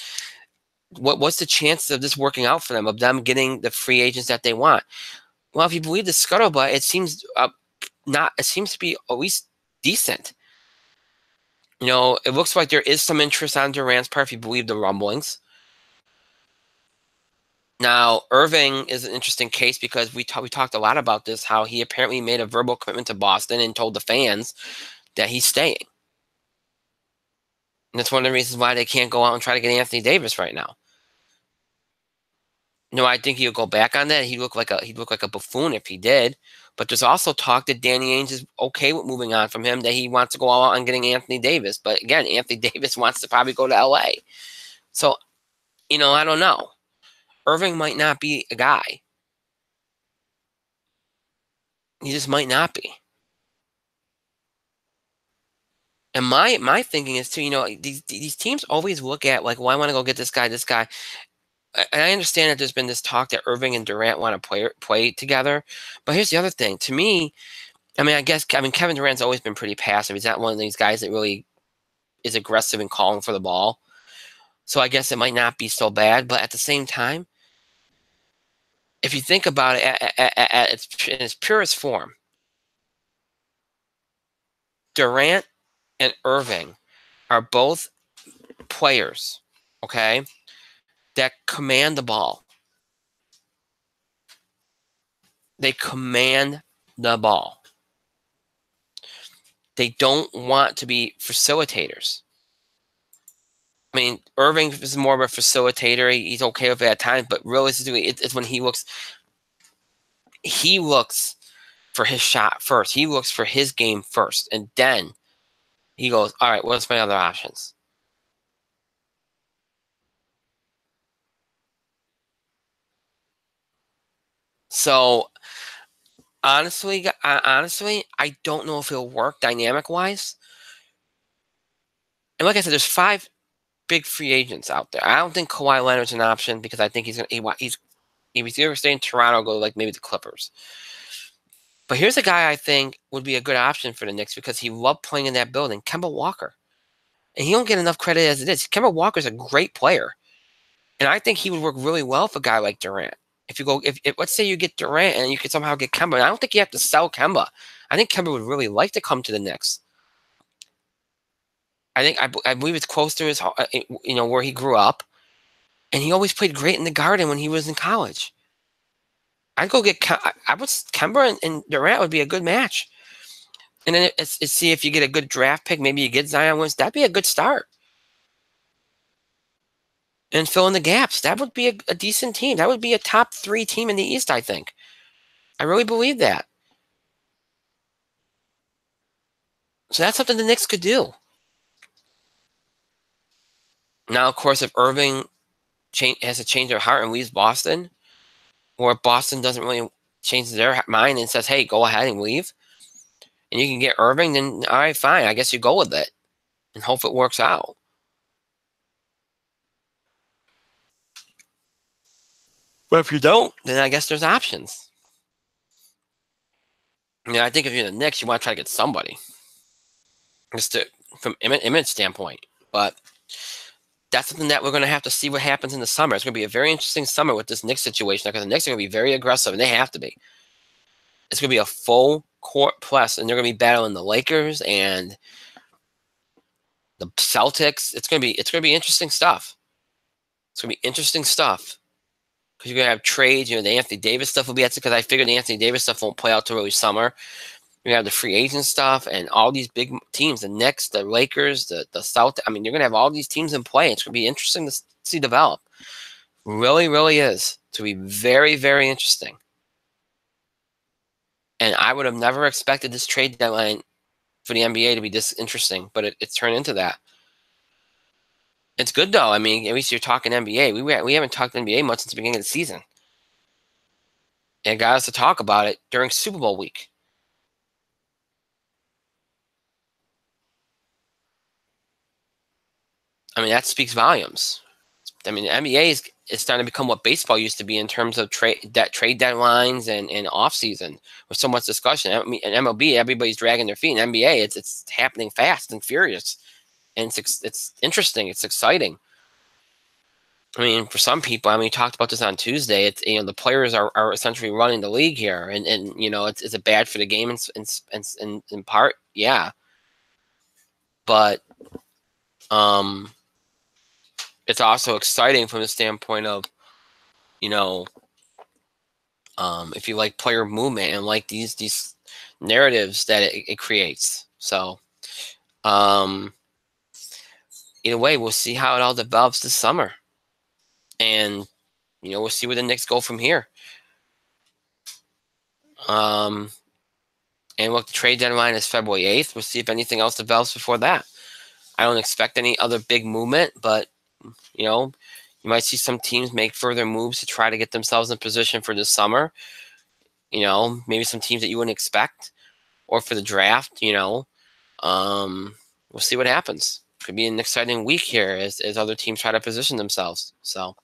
What's the chances of this working out for them, of them getting the free agents that they want? Well, if you believe the scuttlebutt, it seems it seems to be at least decent. It looks like there is some interest on Durant's part if you believe the rumblings. Now, Irving is an interesting case because we talked a lot about this, how he apparently made a verbal commitment to Boston and told the fans that he's staying. And that's one of the reasons why they can't go out and try to get Anthony Davis right now. I think he'll go back on that. He'd look like a buffoon if he did. But there's also talk that Danny Ainge is okay with moving on from him, that he wants to go all out on getting Anthony Davis. But again, Anthony Davis wants to probably go to LA. So, I don't know. Irving might not be a guy. He just might not be. And my thinking is too, these teams always look at like, well, I want to go get this guy. And I understand that there's been this talk that Irving and Durant want to play together. But here's the other thing. To me, Kevin Durant's always been pretty passive. He's not one of these guys that really is aggressive in calling for the ball. So I guess it might not be so bad. But at the same time, if you think about it at in its purest form, Durant and Irving are both players, okay, that command the ball. They command the ball. They don't want to be facilitators. I mean, Irving is more of a facilitator. He's okay with it at times, but realistically, it's when he looks for his shot first. He looks for his game first, and then he goes, all right, what's my other options? So honestly, I don't know if it'll work dynamic wise. And like I said, there's 5 big free agents out there. I don't think Kawhi Leonard's an option because I think he's either stay in Toronto or go like maybe the Clippers. But here's a guy I think would be a good option for the Knicks because he loved playing in that building, Kemba Walker. And he don't get enough credit as it is. Kemba Walker's a great player. And I think he would work really well for a guy like Durant. If let's say you get Durant and you could somehow get Kemba, and I don't think you have to sell Kemba. I think Kemba would really like to come to the Knicks. I believe it's close to his, where he grew up, and he always played great in the Garden when he was in college. I'd go get Kemba and Durant would be a good match, and then it's see if you get a good draft pick. Maybe you get Zion Williams. That'd be a good start, and fill in the gaps. That would be a decent team. That would be a top 3 team in the East. I think. I really believe that. So that's something the Knicks could do. Now, of course, if Irving has to change their heart and leaves Boston, or if Boston doesn't really change their mind and says, hey, go ahead and leave, and you can get Irving, then all right, fine. I guess you go with it and hope it works out. But if you don't, then I guess there's options. I think if you're the Knicks, you want to try to get somebody. Just from image standpoint. But that's something that we're going to have to see what happens in the summer. It's going to be a very interesting summer with this Knicks situation because the Knicks are going to be very aggressive, and they have to be. It's going to be a full court press, and they're going to be battling the Lakers and the Celtics. It's going to be interesting stuff. It's going to be interesting stuff because you're going to have trades. The Anthony Davis stuff will be at because I figured the Anthony Davis stuff won't play out till early summer. You have the free agent stuff and all these big teams, the Knicks, the Lakers, the South. I mean, you're going to have all these teams in play. It's going to be interesting to see develop. Really, really is. To be very, very interesting. And I would have never expected this trade deadline for the NBA to be this interesting, but it's turned into that. It's good, though. I mean, at least you're talking NBA. We haven't talked NBA much since the beginning of the season. It got us to talk about it during Super Bowl week. I mean, that speaks volumes. I mean, the NBA is starting to become what baseball used to be in terms of trade deadlines and off season with so much discussion. I mean, in MLB, everybody's dragging their feet. In NBA, it's happening fast and furious, and it's interesting. It's exciting. I mean, for some people, I mean, we talked about this on Tuesday. It's the players are essentially running the league here, and is it bad for the game in part? Yeah, but it's also exciting from the standpoint of, if you like player movement and like these narratives that it creates. So, either way, we'll see how it all develops this summer, and we'll see where the Knicks go from here. And look, the trade deadline is February 8th. We'll see if anything else develops before that. I don't expect any other big movement, but you might see some teams make further moves to try to get themselves in position for this summer. Maybe some teams that you wouldn't expect, or for the draft. We'll see what happens. Could be an exciting week here as other teams try to position themselves. So,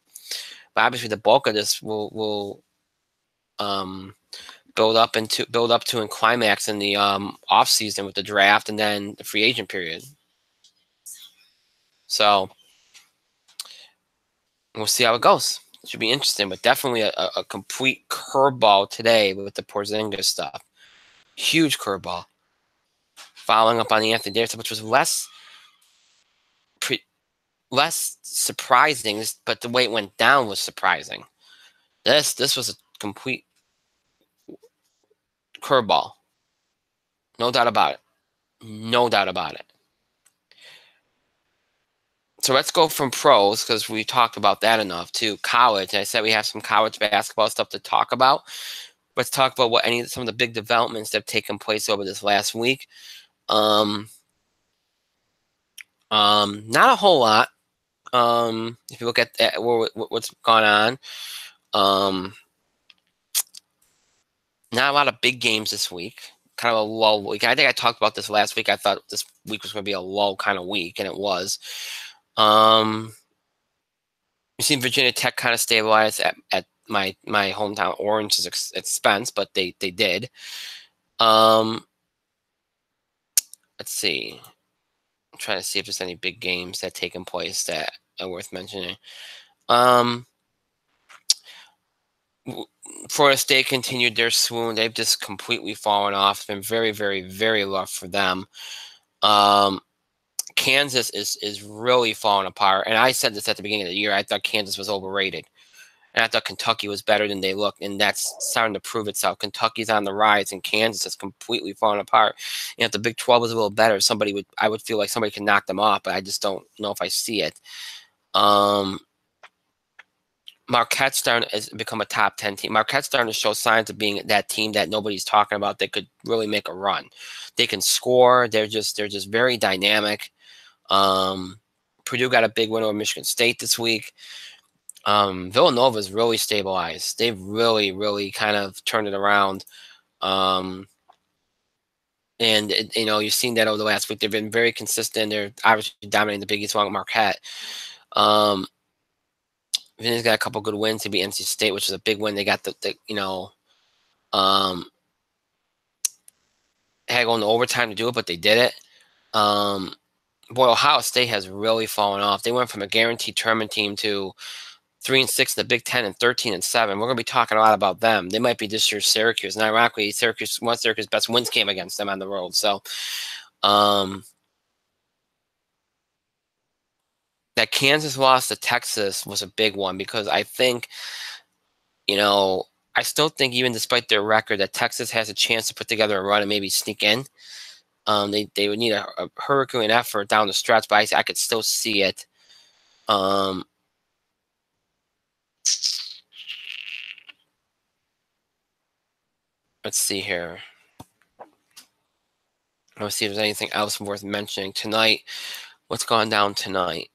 but obviously the bulk of this will build up to and climax in the off season with the draft and then the free agent period. So we'll see how it goes. Should be interesting, but definitely a complete curveball today with the Porzingis stuff. Huge curveball. Following up on the Anthony Davis, which was less surprising, but the way it went down was surprising. This was a complete curveball. No doubt about it. No doubt about it. So let's go from pros, because we talked about that enough, to college. I said we have some college basketball stuff to talk about. Let's talk about some of the big developments that have taken place over this last week. Not a whole lot. If you look at what's gone on, not a lot of big games this week. Kind of a lull week. I think I talked about this last week. I thought this week was going to be a lull kind of week, and it was. We've seen Virginia Tech kind of stabilize at my hometown Orange's expense, but they did. Let's see. I'm trying to see if there's any big games that taken place that are worth mentioning. Florida State continued their swoon. They've just completely fallen off. It's been very, very, very rough for them. Kansas is really falling apart. And I said this at the beginning of the year. I thought Kansas was overrated. And I thought Kentucky was better than they looked. And that's starting to prove itself. Kentucky's on the rise, and Kansas is completely falling apart. And if the Big 12 was a little better, I would feel like somebody could knock them off, but I just don't know if I see it. Marquette's starting to become a top 10 team. Marquette's starting to show signs of being that team that nobody's talking about that could really make a run. They can score. They're just very dynamic. Purdue got a big win over Michigan State this week. Villanova's really stabilized. They've really, really kind of turned it around. And you've seen that over the last week. They've been very consistent. They're obviously dominating the Big East along with Marquette. Virginia's got a couple good wins to beat NC State, which is a big win. They got had to go into overtime to do it, but they did it. Boy, Ohio State has really fallen off. They went from a guaranteed tournament team to 3-6 in the Big Ten and 13-7. We're going to be talking a lot about them. They might be this year's Syracuse. And ironically, one of Syracuse's best wins came against them on the road. So, that Kansas loss to Texas was a big one, because I think, I still think even despite their record that Texas has a chance to put together a run and maybe sneak in. They would need a Hurricane effort down the stretch, but I could still see it. Let's see here. Let's see if there's anything else worth mentioning tonight. What's gone down tonight?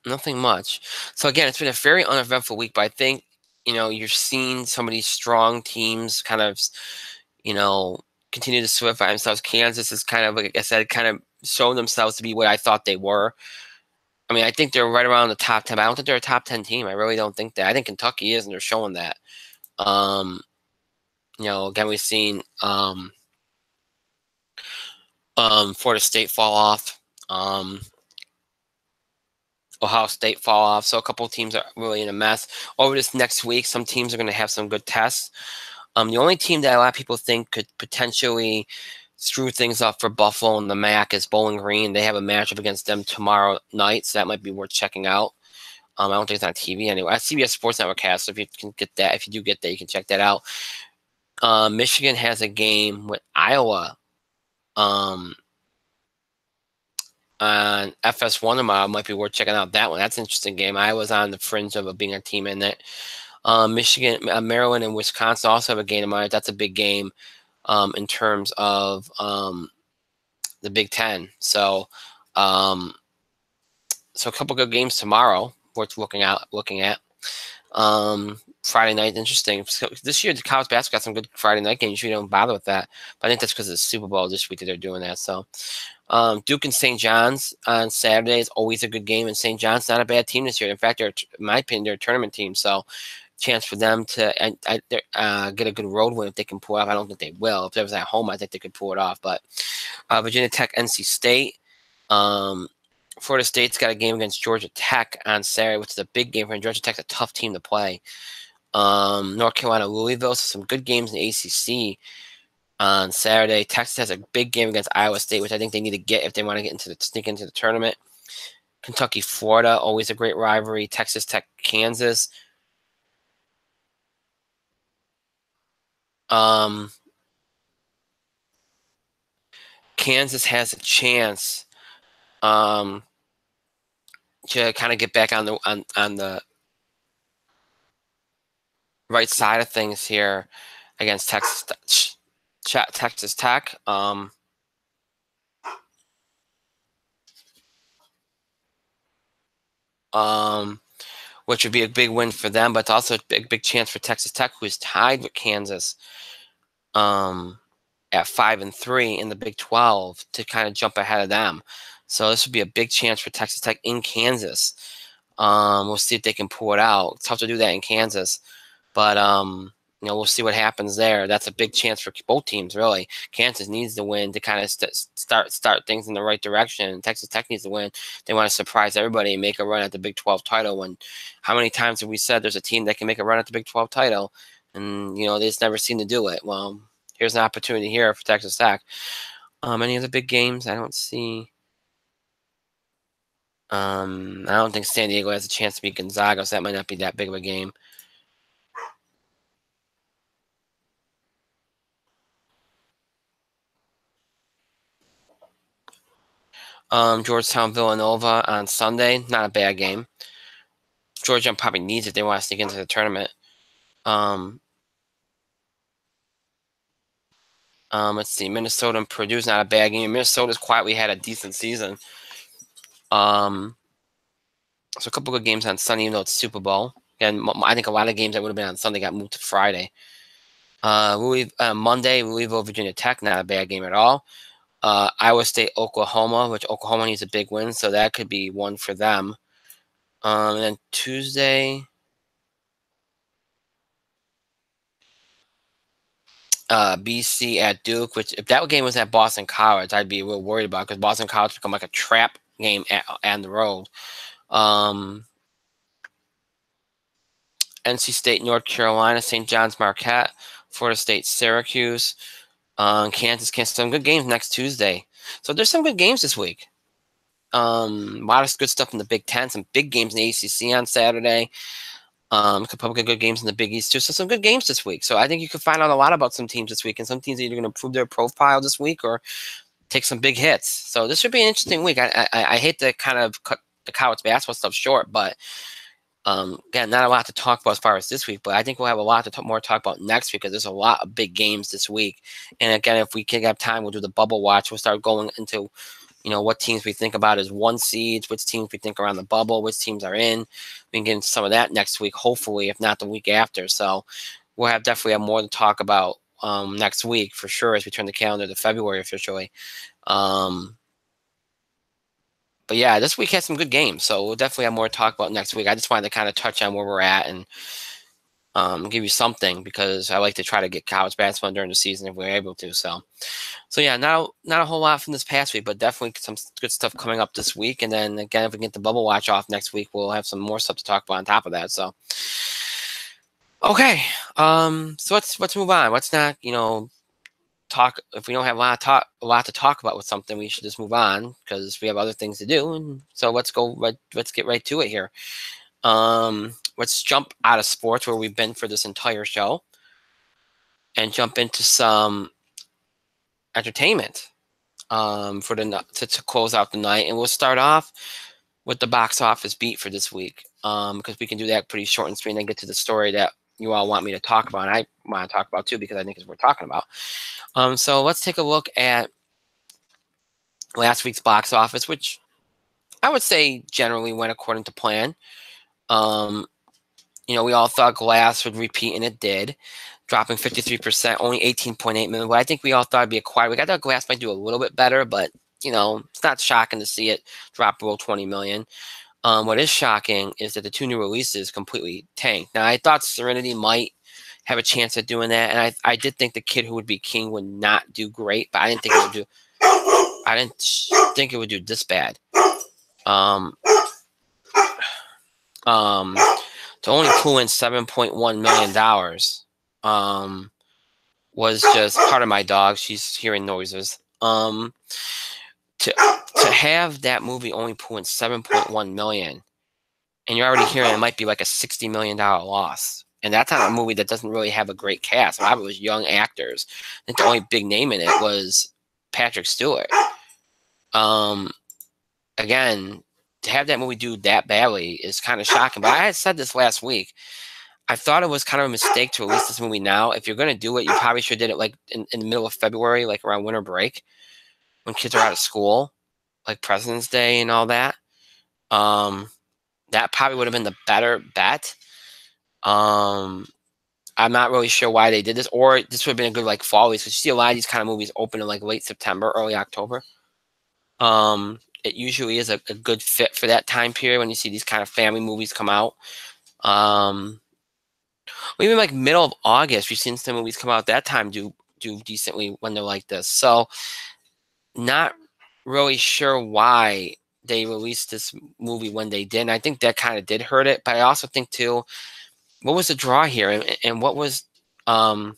Nothing much. So again, it's been a very uneventful week, but I think, you're seeing some of these strong teams kind of, continue to solidify themselves. Kansas is kind of, like I said, kind of showing themselves to be what I thought they were. I mean, I think they're right around the top 10, but I don't think they're a top 10 team. I really don't think that. I think Kentucky is, and they're showing that. Again, we've seen Florida State fall off. Ohio State fall off. So a couple of teams are really in a mess. Over this next week, some teams are going to have some good tests. The only team that a lot of people think could potentially screw things up for Buffalo and the MAC is Bowling Green. They have a matchup against them tomorrow night, so that might be worth checking out. I don't think it's on TV anyway. CBS Sports Network has, so if you can get that, if you do get that, you can check that out. Michigan has a game with Iowa on FS1 tomorrow. Might be worth checking out that one. That's an interesting game. Iowa's on the fringe of being a team in it. Michigan, Maryland, and Wisconsin also have a game tomorrow. That's a big game in terms of the Big Ten. So, so a couple good games tomorrow worth looking at. Friday night, interesting. So this year, the college basketball got some good Friday night games. Usually don't bother with that, but I think that's because of the Super Bowl this week that they're doing that. So, Duke and St. John's on Saturday is always a good game, and St. John's not a bad team this year. In fact, in my opinion, they're a tournament team. So, chance for them to get a good road win if they can pull it off. I don't think they will. If they was at home, I think they could pull it off. But Virginia Tech, NC State. Florida State's got a game against Georgia Tech on Saturday, which is a big game for Georgia Tech's a tough team to play. North Carolina, Louisville, so some good games in the ACC on Saturday. Texas has a big game against Iowa State, which I think they need to get if they want to get into sneak into the tournament. Kentucky, Florida, always a great rivalry. Texas Tech, Kansas. Kansas has a chance to kind of get back on the right side of things here against Texas Tech. Which would be a big win for them, but it's also a big chance for Texas Tech, who's tied with Kansas at 5-3 in the Big 12, to kind of jump ahead of them. So this would be a big chance for Texas Tech in Kansas. We'll see if they can pull it out. It's tough to do that in Kansas, but we'll see what happens there. That's a big chance for both teams, really. Kansas needs to win to kind of start things in the right direction. Texas Tech needs to win. They want to surprise everybody and make a run at the Big 12 title. And how many times have we said there's a team that can make a run at the Big 12 title, and they just never seem to do it? Well, here's an opportunity here for Texas Tech. Any of the big games? I don't see. I don't think San Diego has a chance to beat Gonzaga, so that might not be that big of a game. Georgetown, Villanova on Sunday, not a bad game. Georgia probably needs it. They want to sneak into the tournament. Let's see. Minnesota and Purdue's not a bad game. Minnesota's quietly had a decent season. So a couple good games on Sunday, even though it's Super Bowl. And I think a lot of games that would have been on Sunday got moved to Friday. Monday, Louisville, Virginia Tech, not a bad game at all. Iowa State, Oklahoma, which Oklahoma needs a big win, so that could be one for them. And then Tuesday, BC at Duke, which if that game was at Boston College, I'd be real worried about, because Boston College become like a trap game on the road. NC State, North Carolina, St. John's, Marquette, Florida State, Syracuse, Kansas, some good games next Tuesday. So there's some good games this week. A lot of good stuff in the Big Ten, some big games in the ACC on Saturday. A couple of good games in the Big East too. So some good games this week. So I think you can find out a lot about some teams this week, and some teams are either going to improve their profile this week or take some big hits. So this should be an interesting week. I hate to kind of cut the college basketball stuff short, but again, not a lot to talk about as far as this week, but I think we'll have a lot to more talk about next week, because there's a lot of big games this week. And again, if we can have time, we'll do the bubble watch. We'll start going into what teams we think about as 1 seeds, which teams we think are on the bubble, which teams are in. We can get into some of that next week, hopefully, if not the week after. So we'll definitely have more to talk about next week for sure, as we turn the calendar to February officially. But yeah, this week has some good games, so we'll definitely have more to talk about next week. I just wanted to kind of touch on where we're at and give you something, because I like to try to get college basketball during the season if we're able to. So yeah, not a whole lot from this past week, but definitely some good stuff coming up this week. And then again, if we get the bubble watch off next week, we'll have some more stuff to talk about on top of that. So okay, so let's move on. Let's not talk. If we don't have a lot to talk about with something, we should just move on, because we have other things to do. And so let's get right to it here. Let's jump out of sports, where we've been for this entire show, and jump into some entertainment to close out the night. And we'll start off with the box office beat for this week, because we can do that pretty short and sweet, and then get to the story that you all want me to talk about, and I want to talk about too, because I think it's worth talking about. So let's take a look at last week's box office, which I would say generally went according to plan. We all thought Glass would repeat, and it did, dropping 53%, only 18.8 million. But I think we all thought it'd be a quiet week. I thought Glass might do a little bit better, but it's not shocking to see it drop below 20 million. What is shocking is that the 2 new releases completely tanked. Now, I thought Serenity might have a chance at doing that, and I did think The Kid Who Would Be King would not do great, but I didn't think it would do this bad. Um, to only pull in $7.1 million was just part of my dog. She's hearing noises. To have that movie only pull in 7.1 million, and you're already hearing it might be like a $60 million loss. And that's not a movie that doesn't really have a great cast. A lot of it was young actors. I think the only big name in it was Patrick Stewart. Again, to have that movie do that badly is kind of shocking. But I had said this last week. I thought it was kind of a mistake to release this movie now. If you're going to do it, you probably should have did it like in the middle of February, like around winter break, when kids are out of school, like President's Day and all that. That probably would have been the better bet. I'm not really sure why they did this, or this would have been a good like fall release, because you see a lot of these kind of movies open in like late September, early October. It usually is a good fit for that time period when you see these kind of family movies come out. Even like middle of August, we've seen some movies come out at that time do decently when they're like this. So not really sure why they released this movie when they did. And I think that kind of did hurt it. But I also think too, what was the draw here, and what was, was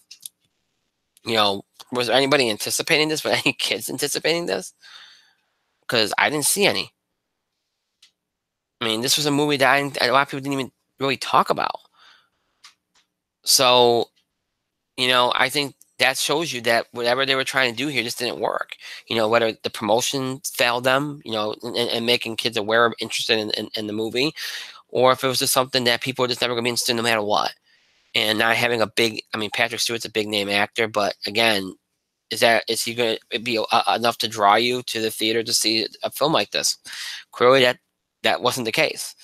there anybody anticipating this? Were any kids anticipating this? Because I didn't see any. I mean, this was a movie that a lot of people didn't even really talk about. So, I think that shows you that whatever they were trying to do here just didn't work. Whether the promotion failed them, and making kids aware of interested in the movie, or if it was just something that people were just never going to be interested in no matter what. And not having Patrick Stewart's a big name actor, but again, is he going to be enough to draw you to the theater to see a film like this? Clearly, that wasn't the case.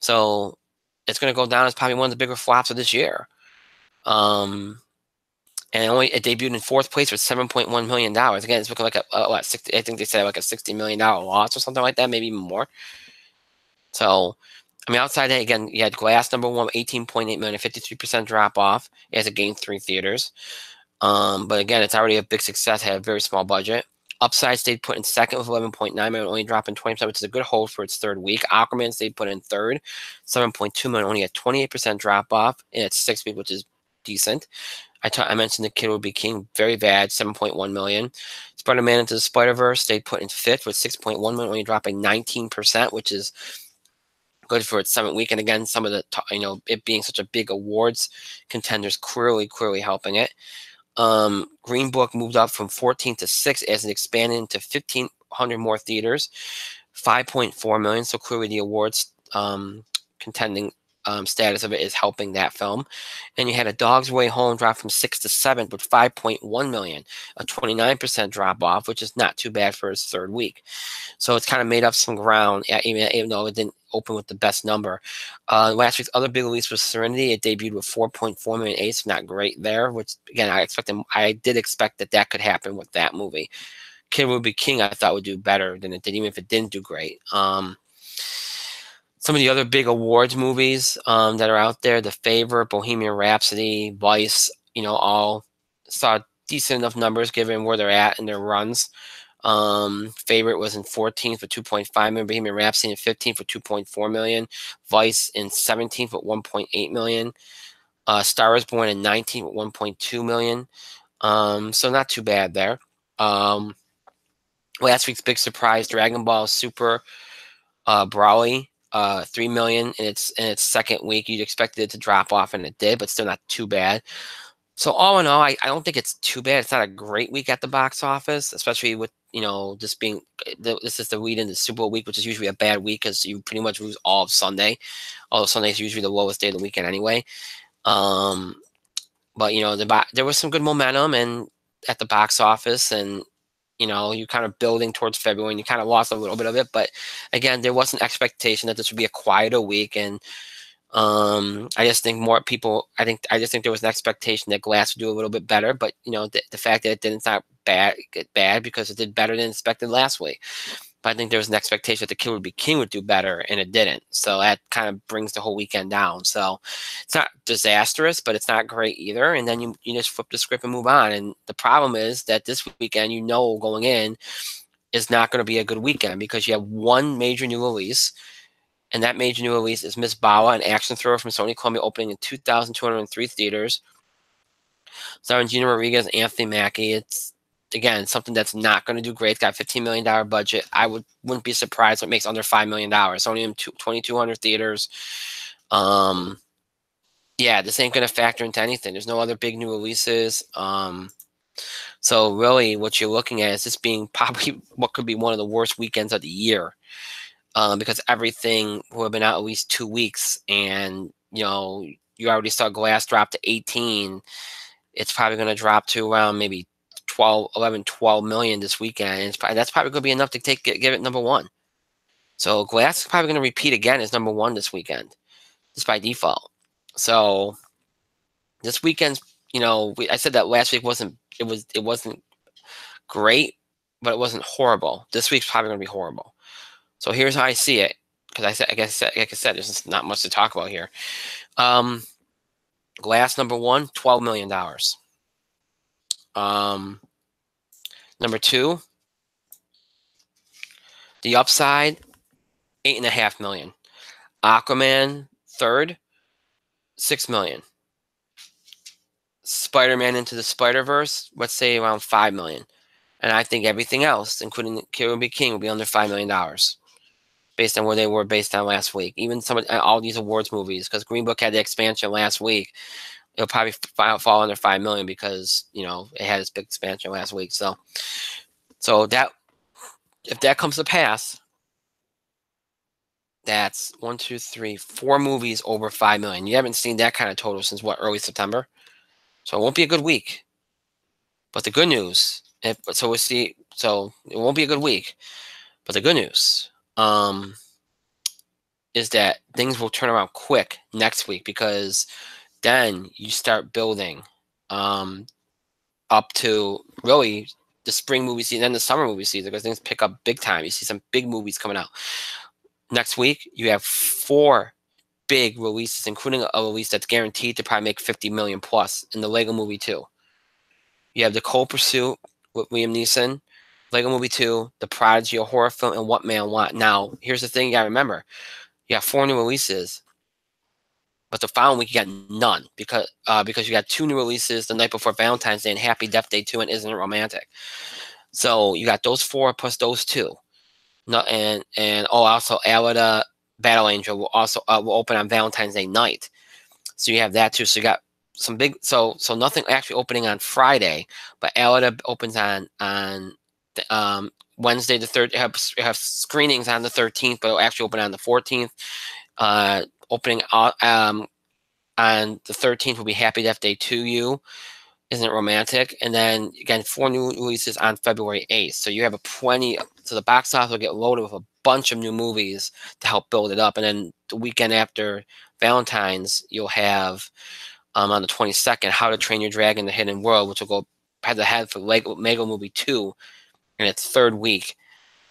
So it's going to go down as probably one of the bigger flops of this year. And it debuted in fourth place with $7.1 million. Again, it's looking like I think they said like a $60 million loss or something like that, maybe even more. So, outside that, again, you had Glass number one, 18.8 million, a 53% drop off. It has gained 3 theaters. But again, it's already a big success, had a very small budget. Upside stayed put in second with 11.9 million, only dropping 20%, which is a good hold for its third week. Aquaman stayed put in third, 7.2 million, only a 28% drop off in its 6th week, which is decent. I mentioned The Kid Will Be King, very bad, 7.1 million. Spider-Man Into the Spider-Verse stayed put in fifth with 6.1 million, only dropping 19%, which is good for its 7th week. And again, some of the, it being such a big awards contenders clearly helping it. Green Book moved up from 14th to 6th as it expanded into 1,500 more theaters, 5.4 million. So clearly the awards contending status of it is helping that film. And you had A Dog's Way Home drop from 6th to 7th with 5.1 million, a 29% drop off, which is not too bad for its 3rd week. So it's kind of made up some ground, even though it didn't open with the best number. Last week's other big release was Serenity. It debuted with 4.4 million ace, not great there, which again, I did expect that could happen with that movie. Kid Will Be King, I thought would do better than it did, even if it didn't do great. Some of the other big awards movies that are out there, The Favorite, Bohemian Rhapsody, Vice, all saw decent enough numbers given where they're at in their runs. Favorite was in 14th with 2.5 million, Bohemian Rhapsody in 15th with 2.4 million, Vice in 17th with 1.8 million, Star Wars Born in 19th with 1.2 million. So not too bad there. Last week's big surprise, Dragon Ball Super Broly, 3 million in its 2nd week. You'd expected it to drop off, and it did, but still not too bad. So all in all, I don't think it's too bad. It's not a great week at the box office, especially with, this being, this is the lead into Super Bowl week, which is usually a bad week because you pretty much lose all of Sunday. Although Sunday is usually the lowest day of the weekend anyway. But, there was some good momentum and at the box office, and, you're kind of building towards February, and you kind of lost a little bit of it. But again, there was an expectation that this would be a quieter week, and I just think more people. I just think there was an expectation that Glass would do a little bit better, but the fact that it didn't, it's not bad because it did better than expected last week. But I think there was an expectation that The Kid Would Be King would do better, and it didn't. So that kind of brings the whole weekend down. So it's not disastrous, but it's not great either. And then you just flip the script and move on. And the problem is that this weekend, going in, is not going to be a good weekend because you have one major new release, and that major new release is Miss Bawa, an action thriller from Sony Columbia, opening in 2,203 theaters. Starring Gina Rodriguez and Anthony Mackie. It's, again, something that's not going to do great. It's got a $15 million budget. I wouldn't be surprised if it makes under $5 million. It's only in 2,200 theaters. Yeah, this ain't going to factor into anything. There's no other big new releases. So really what you're looking at is this being probably what could be one of the worst weekends of the year, because everything will have been out at least 2 weeks, and you already saw Glass drop to 18. It's probably going to drop to around maybe 12 million this weekend. And that's probably going to be enough to give it number one. So Glass is probably going to repeat again as number one this weekend, just by default. So this weekend's, I said that last week wasn't great, but it wasn't horrible. This week's probably going to be horrible. So here's how I see it, because like I said, there's just not much to talk about here. Glass number one, $12 million. Number two, The Upside, $8.5 million. Aquaman, third, $6 million. Spider-Man Into the Spider-Verse, let's say around $5 million. And I think everything else, including Killer Be King, will be under $5 million, based on where they were based on last week. Even all these awards movies, because Green Book had the expansion last week, it'll probably fall under $5 million because it had its big expansion last week. So that, if that comes to pass, that's 1, 2, 3, 4 movies over $5 million. You haven't seen that kind of total since early September. So it won't be a good week. But the good news, so it won't be a good week. But the good news is that things will turn around quick next week, because then you start building up to really the spring movie season and the summer movie season, because things pick up big time. You see some big movies coming out. Next week, you have 4 big releases, including a release that's guaranteed to probably make $50 million plus in the Lego Movie 2. You have The Cold Pursuit with Liam Neeson, Lego Movie 2, The Prodigy, a horror film, and What Man Want. Now, here's the thing you got to remember. You have 4 new releases, but the following week you got none, because you got 2 new releases the night before Valentine's Day, and Happy Death Day 2 and Isn't It Romantic. So you got those 4 plus those 2. No, and also Alita Battle Angel will open on Valentine's Day night. So you have that too. So you got some big, so nothing actually opening on Friday, but Alita opens on Wednesday the 3rd. Have screenings on the 13th, but it'll actually open on the 14th. Opening on the 13th will be Happy Death Day 2U. Isn't It Romantic? And then again, 4 new releases on February 8th. So you have so the box office will get loaded with a bunch of new movies to help build it up. And then the weekend after Valentine's, you'll have on the 22nd, How to Train Your Dragon: The Hidden World, which will go head to head for Lego Movie 2 in its 3rd week.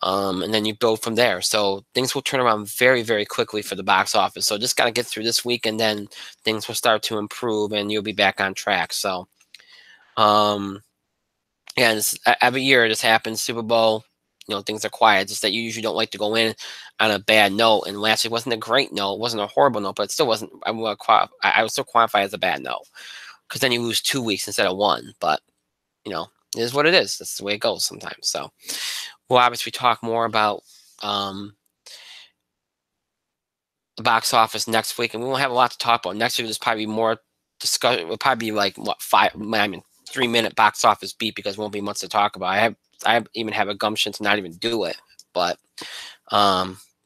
And then you build from there. So things will turn around very, very quickly for the box office. So just got to get through this week, and then things will start to improve, and you'll be back on track. So, every year this happens. Super Bowl, things are quiet. It's just that you usually don't like to go in on a bad note. And last week wasn't a great note. It wasn't a horrible note, but it still wasn't. I would still qualify as a bad note, because then you lose 2 weeks instead of 1. But it is what it is. That's the way it goes sometimes. So we'll obviously talk more about the box office next week, and we won't have a lot to talk about next week. There's probably more discussion. It'll probably be like 3-minute box office beat, because there won't be much to talk about. I even have a gumption to not even do it, but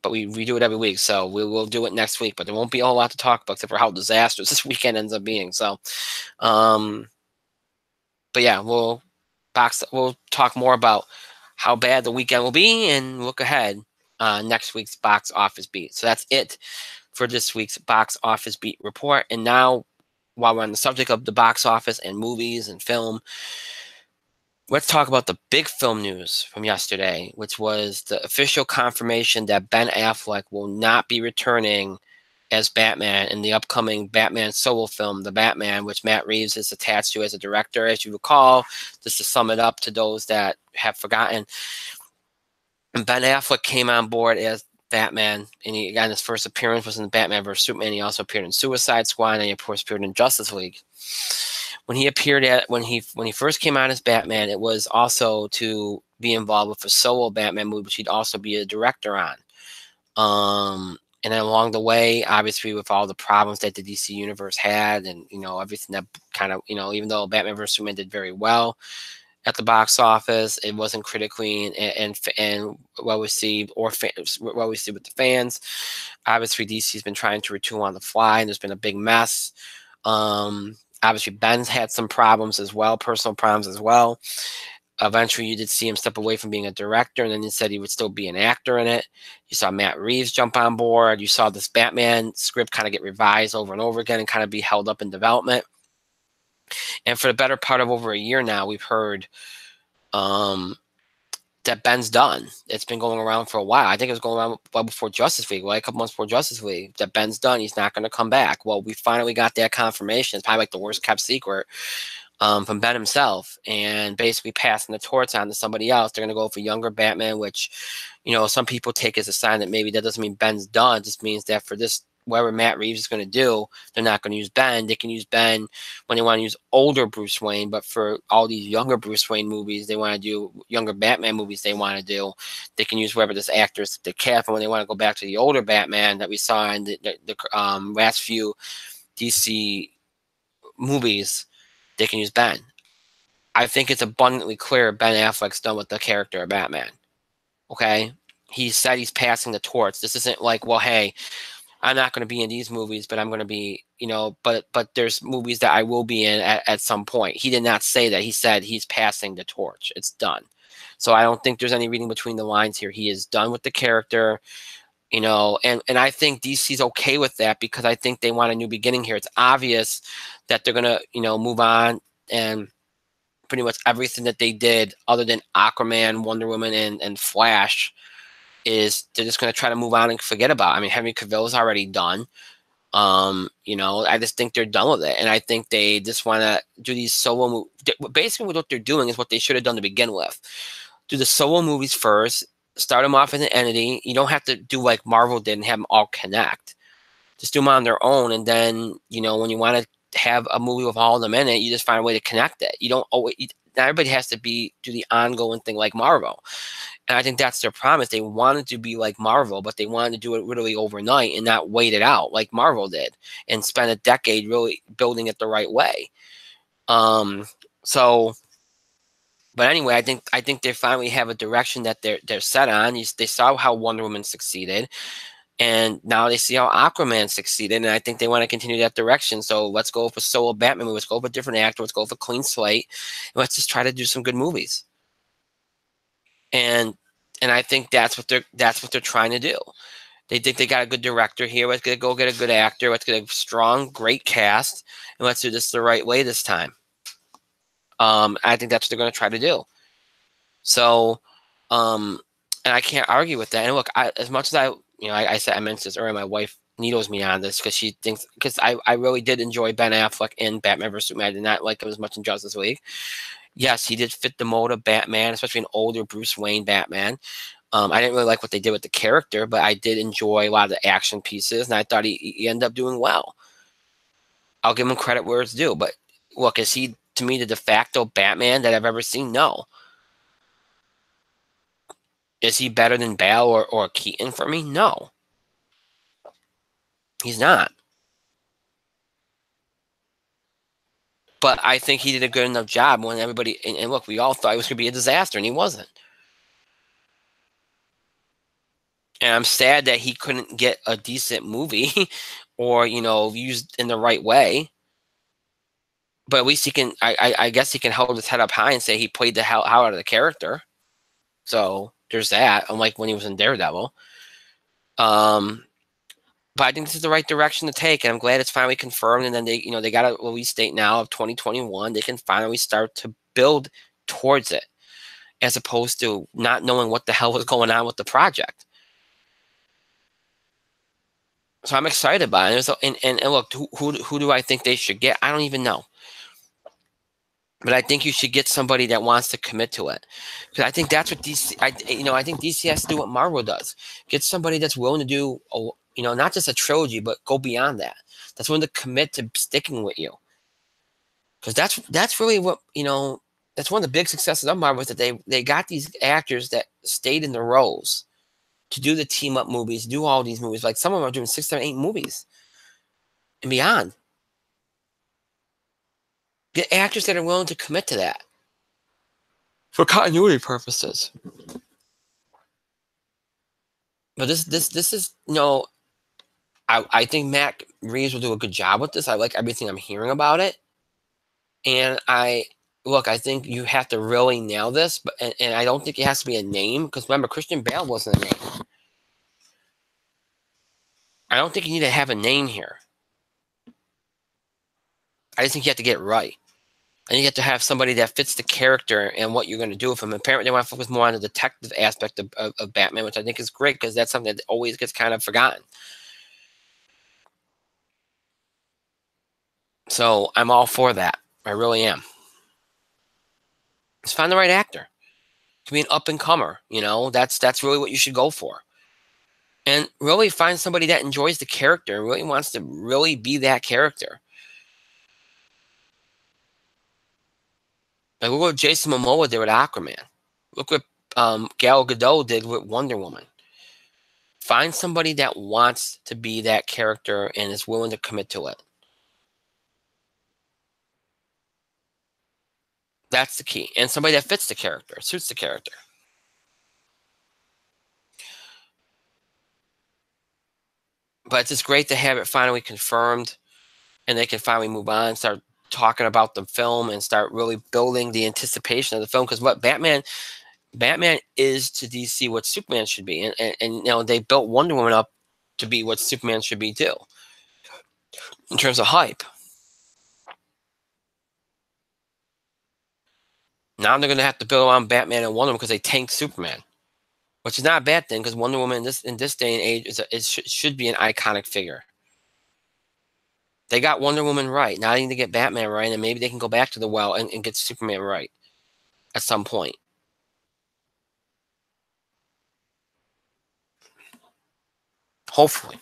we do it every week, so we will do it next week. But there won't be a whole lot to talk about except for how disastrous this weekend ends up being. So, but yeah, we'll talk more about how bad the weekend will be and look ahead next week's box office beat. So that's it for this week's box office beat report. And now, while we're on the subject of the box office and movies and film, let's talk about the big film news from yesterday, which was the official confirmation that Ben Affleck will not be returning as Batman in the upcoming Batman solo film, The Batman, which Matt Reeves is attached to as a director. As you recall, just to sum it up to those that have forgotten, And Ben Affleck came on board as Batman, and he got his first appearance was in Batman vs Superman. He also appeared in Suicide Squad, and he of course appeared in Justice League. When he appeared at when he first came out as Batman, it was also to be involved with a solo Batman movie, which he'd also be a director on. And then along the way, obviously, with all the problems that the DC universe had, and everything that kind of even though Batman vs Superman did very well at the box office, it wasn't critically and well received well received with the fans. Obviously, DC's been trying to retool on the fly, and there's been a big mess. Obviously, Ben's had some problems as well, personal problems as well. Eventually, you did see him step away from being a director, and then he said he would still be an actor in it. You saw Matt Reeves jump on board. You saw this Batman script kind of get revised over and over again and kind of be held up in development. And for the better part of over a year now, we've heard that Ben's done. It's been going around for a while. I think it was going around well before Justice League, like a couple months before Justice League, that Ben's done. He's not going to come back. Well, we finally got that confirmation. It's probably like the worst kept secret. From Ben himself, and basically passing the torch on to somebody else. They're going to go for younger Batman, which, some people take as a sign that maybe that doesn't mean Ben's done. It just means that for this, whatever Matt Reeves is going to do, they're not going to use Ben. They can use Ben when they want to use older Bruce Wayne, but for all these younger Bruce Wayne movies, they want to do younger Batman movies they want to do. They can use whoever this actor's the cap, and when they want to go back to the older Batman that we saw in the last few DC movies, they can use Ben. I think it's abundantly clear Ben Affleck's done with the character of Batman. Okay? He said he's passing the torch. This isn't like, well, hey, I'm not going to be in these movies, but I'm going to be, but there's movies that I will be in at some point. He did not say that. He said he's passing the torch. It's done. So I don't think there's any reading between the lines here. He is done with the character. And I think DC's okay with that because I think they want a new beginning here. It's obvious that they're going to, move on, and pretty much everything that they did other than Aquaman, Wonder Woman, and Flash is they're just going to try to move on and forget about. I mean, Henry Cavill's already done. I just think they're done with it. And I think they just want to do these solo movies. Basically, what they're doing is what they should have done to begin with. Do the solo movies first. Start them off as an entity. You don't have to do like Marvel did and have them all connect. Just do them on their own, and then when you want to have a movie with all of them in it, you just find a way to connect it. You don't always. Not everybody has to do the ongoing thing like Marvel, and I think that's their promise. They wanted to be like Marvel, but they wanted to do it really overnight and not wait it out like Marvel did, and spend a decade really building it the right way. But anyway, I think they finally have a direction that they're set on. They saw how Wonder Woman succeeded, and now they see how Aquaman succeeded, and I think they want to continue that direction. So let's go for solo Batman movie. Let's go for a different actor. Let's go for a clean slate. And let's just try to do some good movies. And I think that's what they're trying to do. They think they got a good director here. Let's go get a good actor. Let's get a strong, great cast, and let's do this the right way this time. I think that's what they're going to try to do. So, and I can't argue with that. And look, as much as I mentioned this earlier, my wife needles me on this because she thinks, because I really did enjoy Ben Affleck in Batman vs Superman. I did not like him as much in Justice League. Yes, he did fit the mold of Batman, especially an older Bruce Wayne Batman. I didn't really like what they did with the character, but I did enjoy a lot of the action pieces, and I thought he ended up doing well. I'll give him credit where it's due. But look, is he, to me, the de facto Batman that I've ever seen? No. Is he better than Bale or Keaton for me? No. He's not. But I think he did a good enough job when everybody, and look, we all thought it was going to be a disaster, and he wasn't. And I'm sad that he couldn't get a decent movie or, used in the right way. But at least he can, I guess he can hold his head up high and say he played the hell out of the character. So there's that, unlike when he was in Daredevil. But I think this is the right direction to take, and I'm glad it's finally confirmed. And then they got a release date now of 2021. They can finally start to build towards it, as opposed to not knowing what the hell was going on with the project. So I'm excited about it. And look, who do I think they should get? I don't even know. But I think you should get somebody that wants to commit to it, because I think that's what DC. I think DC has to do what Marvel does. Get somebody that's willing to do, not just a trilogy, but go beyond that. That's willing to commit to sticking with you, because that's really what That's one of the big successes of Marvel, is that they got these actors that stayed in the roles to do the team up movies, do all these movies. Like some of them are doing 6, 7, 8 movies and beyond. Get actors that are willing to commit to that for continuity purposes. But this is I think Matt Reeves will do a good job with this. I like everything I'm hearing about it, and I think you have to really nail this. But and I don't think it has to be a name, because remember, Christian Bale wasn't a name. I don't think you need to have a name here. I just think you have to get it right. And you have to have somebody that fits the character and what you're going to do with him. Apparently, they want to focus more on the detective aspect of Batman, which I think is great, because that's something that always gets kind of forgotten. So I'm all for that. I really am. Just find the right actor. It can be an up and comer. That's really what you should go for. And really find somebody that enjoys the character and really wants to really be that character. Like, look what Jason Momoa did with Aquaman. Look what Gal Gadot did with Wonder Woman. Find somebody that wants to be that character and is willing to commit to it. That's the key. And somebody that fits the character, suits the character. But it's just great to have it finally confirmed, and they can finally move on, start talking about the film, and start really building the anticipation of the film. Because what Batman is to DC what Superman should be, and they built Wonder Woman up to be what Superman should be too, in terms of hype. Now they're going to have to build around Batman and Wonder Woman because they tanked Superman, which is not a bad thing, because Wonder Woman in this day and age should be an iconic figure. They got Wonder Woman right. Now they need to get Batman right, and maybe they can go back to the well and get Superman right at some point. Hopefully.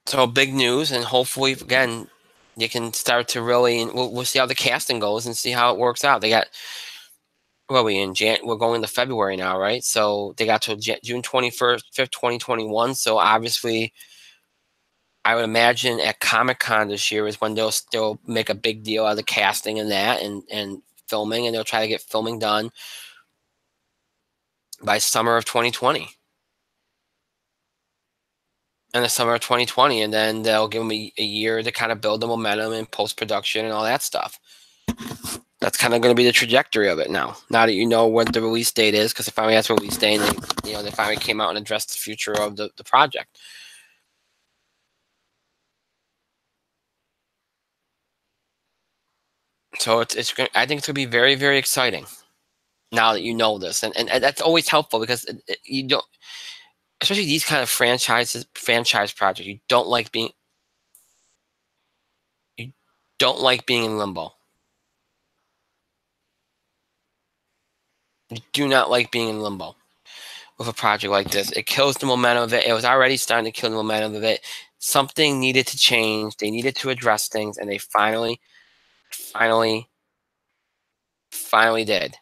So big news, and hopefully, again, they can start to really, and we'll see how the casting goes and see how it works out. They got, we're going into February now, right? So they got to June 21st, 5th, 2021. So obviously, I would imagine at Comic-Con this year is when they'll still make a big deal out of the casting and that, and filming, and they'll try to get filming done by summer of 2020. In the summer of 2020, and then they'll give them a year to kind of build the momentum and post-production and all that stuff. That's kind of going to be the trajectory of it now. Now that you know what the release date is, because they finally has a release date, and they finally came out and addressed the future of the project. So it's I think it's going to be very, very exciting now that you know this, and that's always helpful, because you don't, especially these kind of franchise projects, you don't like being in limbo. You do not like being in limbo with a project like this. It kills the momentum of it. It was already starting to kill the momentum of it. Something needed to change. They needed to address things, and they finally did.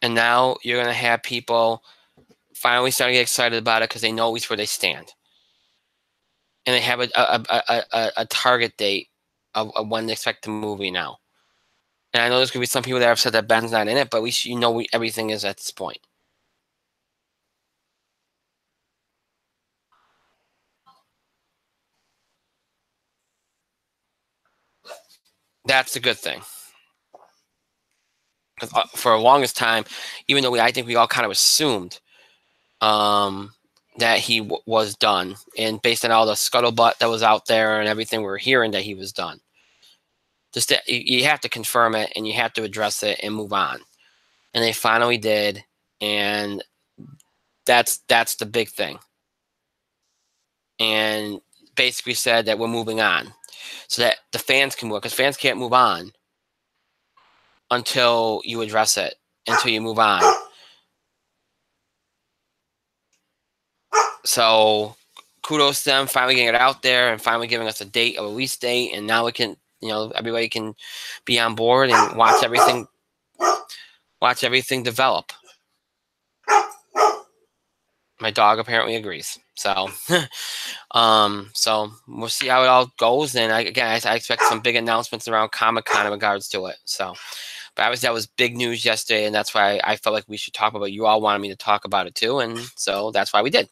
And now you're going to have people finally starting to get excited about it, because they know at least where they stand. And they have a target date of when they expect the movie now. And I know there's going to be some people that have said that Ben's not in it, but at least everything is at this point. That's the good thing. For the longest time, even though I think we all kind of assumed that he was done, and based on all the scuttlebutt that was out there and everything we were hearing, that he was done. Just you have to confirm it, and you have to address it and move on. and they finally did, and that's the big thing. And basically said that we're moving on, so that the fans can work, because fans can't move on until you address it, until you move on. So kudos to them finally getting it out there and finally giving us a date, a release date, and now we can, everybody can be on board and watch everything develop. My dog apparently agrees. So, so we'll see how it all goes. And I expect some big announcements around Comic-Con in regards to it. So, but that was big news yesterday, and that's why I felt like we should talk about it. You all wanted me to talk about it too, and so that's why we did.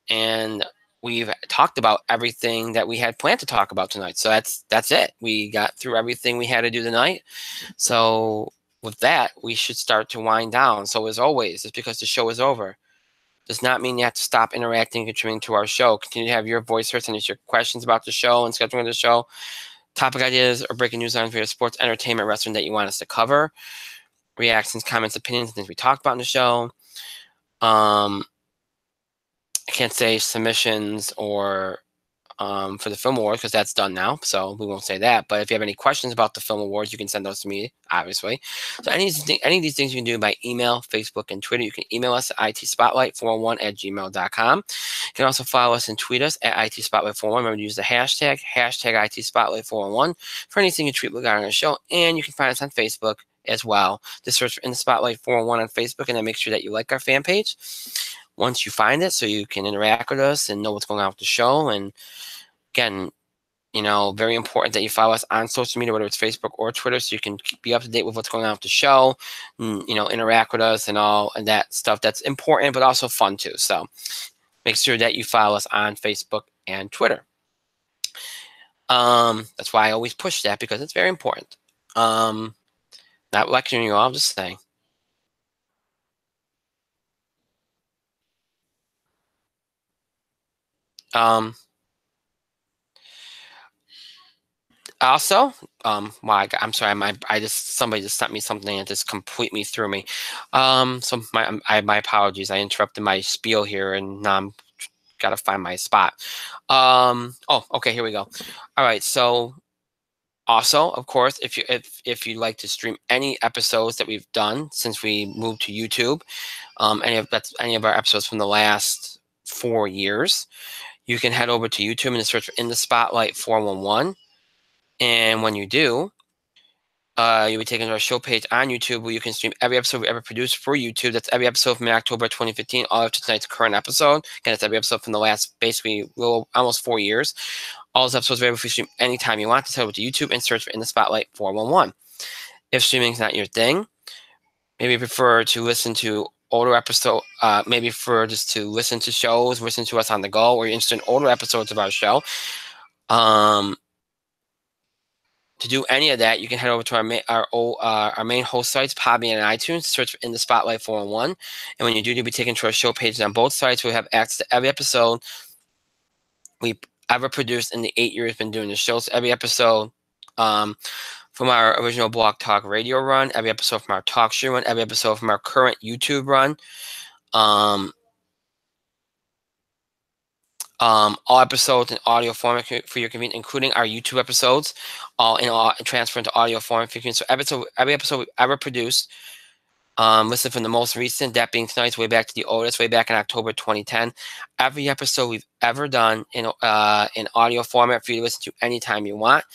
And we've talked about everything that we had planned to talk about tonight. So that's it. We got through everything we had to do tonight. So with that, we should start to wind down. So as always, just because the show is over does not mean you have to stop interacting and contributing to our show. Continue to have your voice heard, send us your questions about the show and scheduling the show, topic ideas, or breaking news on various sports, entertainment, wrestling that you want us to cover, reactions, comments, opinions, things we talked about in the show. I can't say submissions or for the film awards, because that's done now, so we won't say that. But if you have any questions about the film awards, you can send those to me, obviously. So any of these things you can do by email, Facebook, and Twitter. You can email us at itspotlight411@gmail.com. You can also follow us and tweet us at itspotlight411. Remember to use the hashtag itspotlight411 for anything you tweet regarding our show. And you can find us on Facebook as well. Just search for In the Spotlight 411 on Facebook, and then make sure that you like our fan page once you find it, so you can interact with us and know what's going on with the show. And again, very important that you follow us on social media, whether it's Facebook or Twitter, so you can be up to date with what's going on with the show, and, interact with us and all and that stuff. That's important, but also fun too. So make sure that you follow us on Facebook and Twitter. That's why I always push that, because it's very important. Not lecturing you all, I'm just saying. Also, I'm sorry, somebody just sent me something and just completely threw me. So my apologies. I interrupted my spiel here, and now I'm gotta find my spot. Oh, okay, here we go. All right, so also, of course, if you'd like to stream any episodes that we've done since we moved to YouTube, any of our episodes from the last 4 years, you can head over to YouTube and search for In the Spotlight 411. And when you do, you'll be taken to our show page on YouTube, where you can stream every episode we ever produced for YouTube. That's every episode from October 2015 all up to tonight's current episode. Again, it's every episode from the last basically almost 4 years. All those episodes are able to stream anytime you want. Just head over to YouTube and search for In the Spotlight 411. If streaming is not your thing, maybe you prefer to listen to older episode, maybe prefer just to listen to shows, listen to us on the go, or you're interested in older episodes of our show. To do any of that, you can head over to our main host sites, Podbean and iTunes, search for In the Spotlight 411. And when you do, you'll be taken to our show pages on both sites. We have access to every episode we've ever produced in the 8 years we've been doing the show. So every episode from our original Blog Talk Radio run, every episode from our talk show run, every episode from our current YouTube run. All episodes in audio format for your convenience, including our YouTube episodes, all transfer into audio format for your convenience. So every episode we've ever produced, listen from the most recent, that being tonight's, way back to the oldest, way back in October 2010. Every episode we've ever done in audio format for you to listen to anytime you want.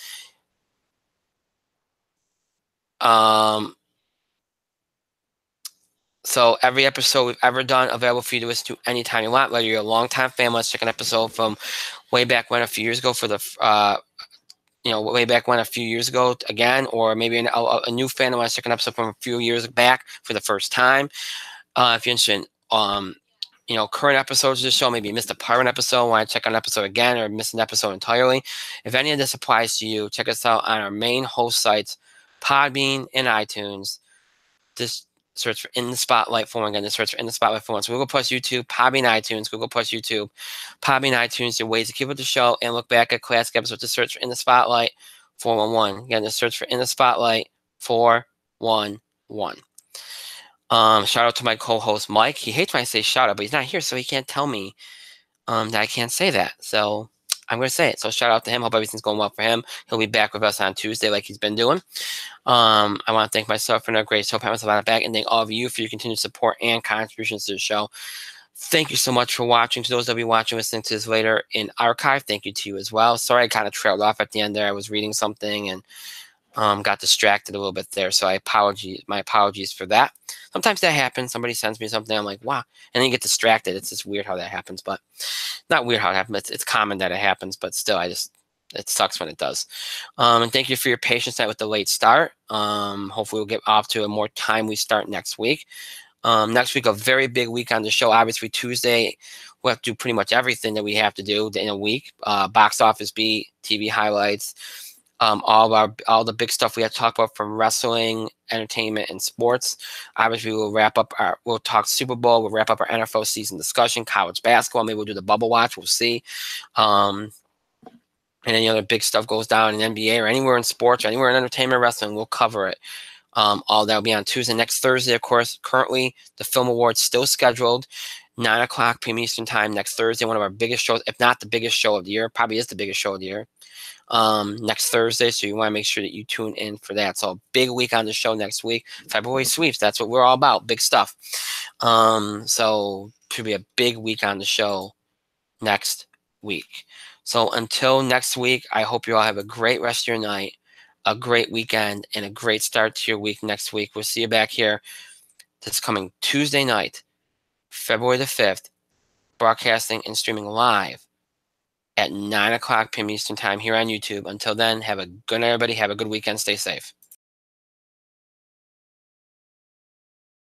So every episode we've ever done available for you to listen to anytime you want, whether you're a long-time fan, let's check an episode from way back when a few years ago for the, way back when a few years ago again, or maybe a new fan that wants to check an episode from a few years back for the first time. If you're interested in, current episodes of the show, maybe you missed a part of an episode, want to check out an episode again, or miss an episode entirely. If any of this applies to you, check us out on our main host sites, Podbean and iTunes. Just search for In the Spotlight 411. Again, just search for In the Spotlight 411. So Google Plus YouTube, Podbean, iTunes, Google Plus YouTube, Podbean, iTunes. Your ways to keep with the show and look back at classic episodes. Just search for In the Spotlight 411. Again, just search for In the Spotlight 411. one. Shout out to my co-host Mike. He hates when I say shout out, but he's not here, so he can't tell me that I can't say that. So I'm going to say it. So shout out to him. Hope everything's going well for him. He'll be back with us on Tuesday like he's been doing. I want to thank myself for another great show. Pat myself on the back, and thank all of you for your continued support and contributions to the show. Thank you so much for watching. To those that will be watching, listening to this later in archive, thank you to you as well. Sorry I kind of trailed off at the end there. I was reading something and got distracted a little bit there. So my apologies for that. Sometimes that happens. Somebody sends me something. I'm like, wow. And then you get distracted. It's just weird how that happens, but not weird how it happens. It's common that it happens, but still, it sucks when it does. And thank you for your patience with the late start. Hopefully we'll get off to a more timely start next week. Next week, a very big week on the show. Obviously, Tuesday, we'll have to do pretty much everything that we have to do in a week. Box office beat, TV highlights, all the big stuff we have to talk about from wrestling, entertainment, and sports. Obviously, we'll talk Super Bowl. We'll wrap up our NFL season discussion, college basketball. Maybe we'll do the bubble watch. We'll see. And any other big stuff goes down in NBA or anywhere in sports or anywhere in entertainment, wrestling, we'll cover it. All that will be on Tuesday. Next Thursday, of course, currently the Film Awards still scheduled, 9 o'clock p.m. Eastern Time next Thursday. One of our biggest shows, if not the biggest show of the year, probably is the biggest show of the year. Next Thursday, so you want to make sure that you tune in for that. So big week on the show next week. February sweeps, that's what we're all about, big stuff. So should be a big week on the show next week. So until next week, I hope you all have a great rest of your night, a great weekend, and a great start to your week next week. We'll see you back here this coming Tuesday night, February the 5th, broadcasting and streaming live at 9 o'clock p.m. Eastern Time here on YouTube. Until then, have a good night, everybody. Have a good weekend. Stay safe.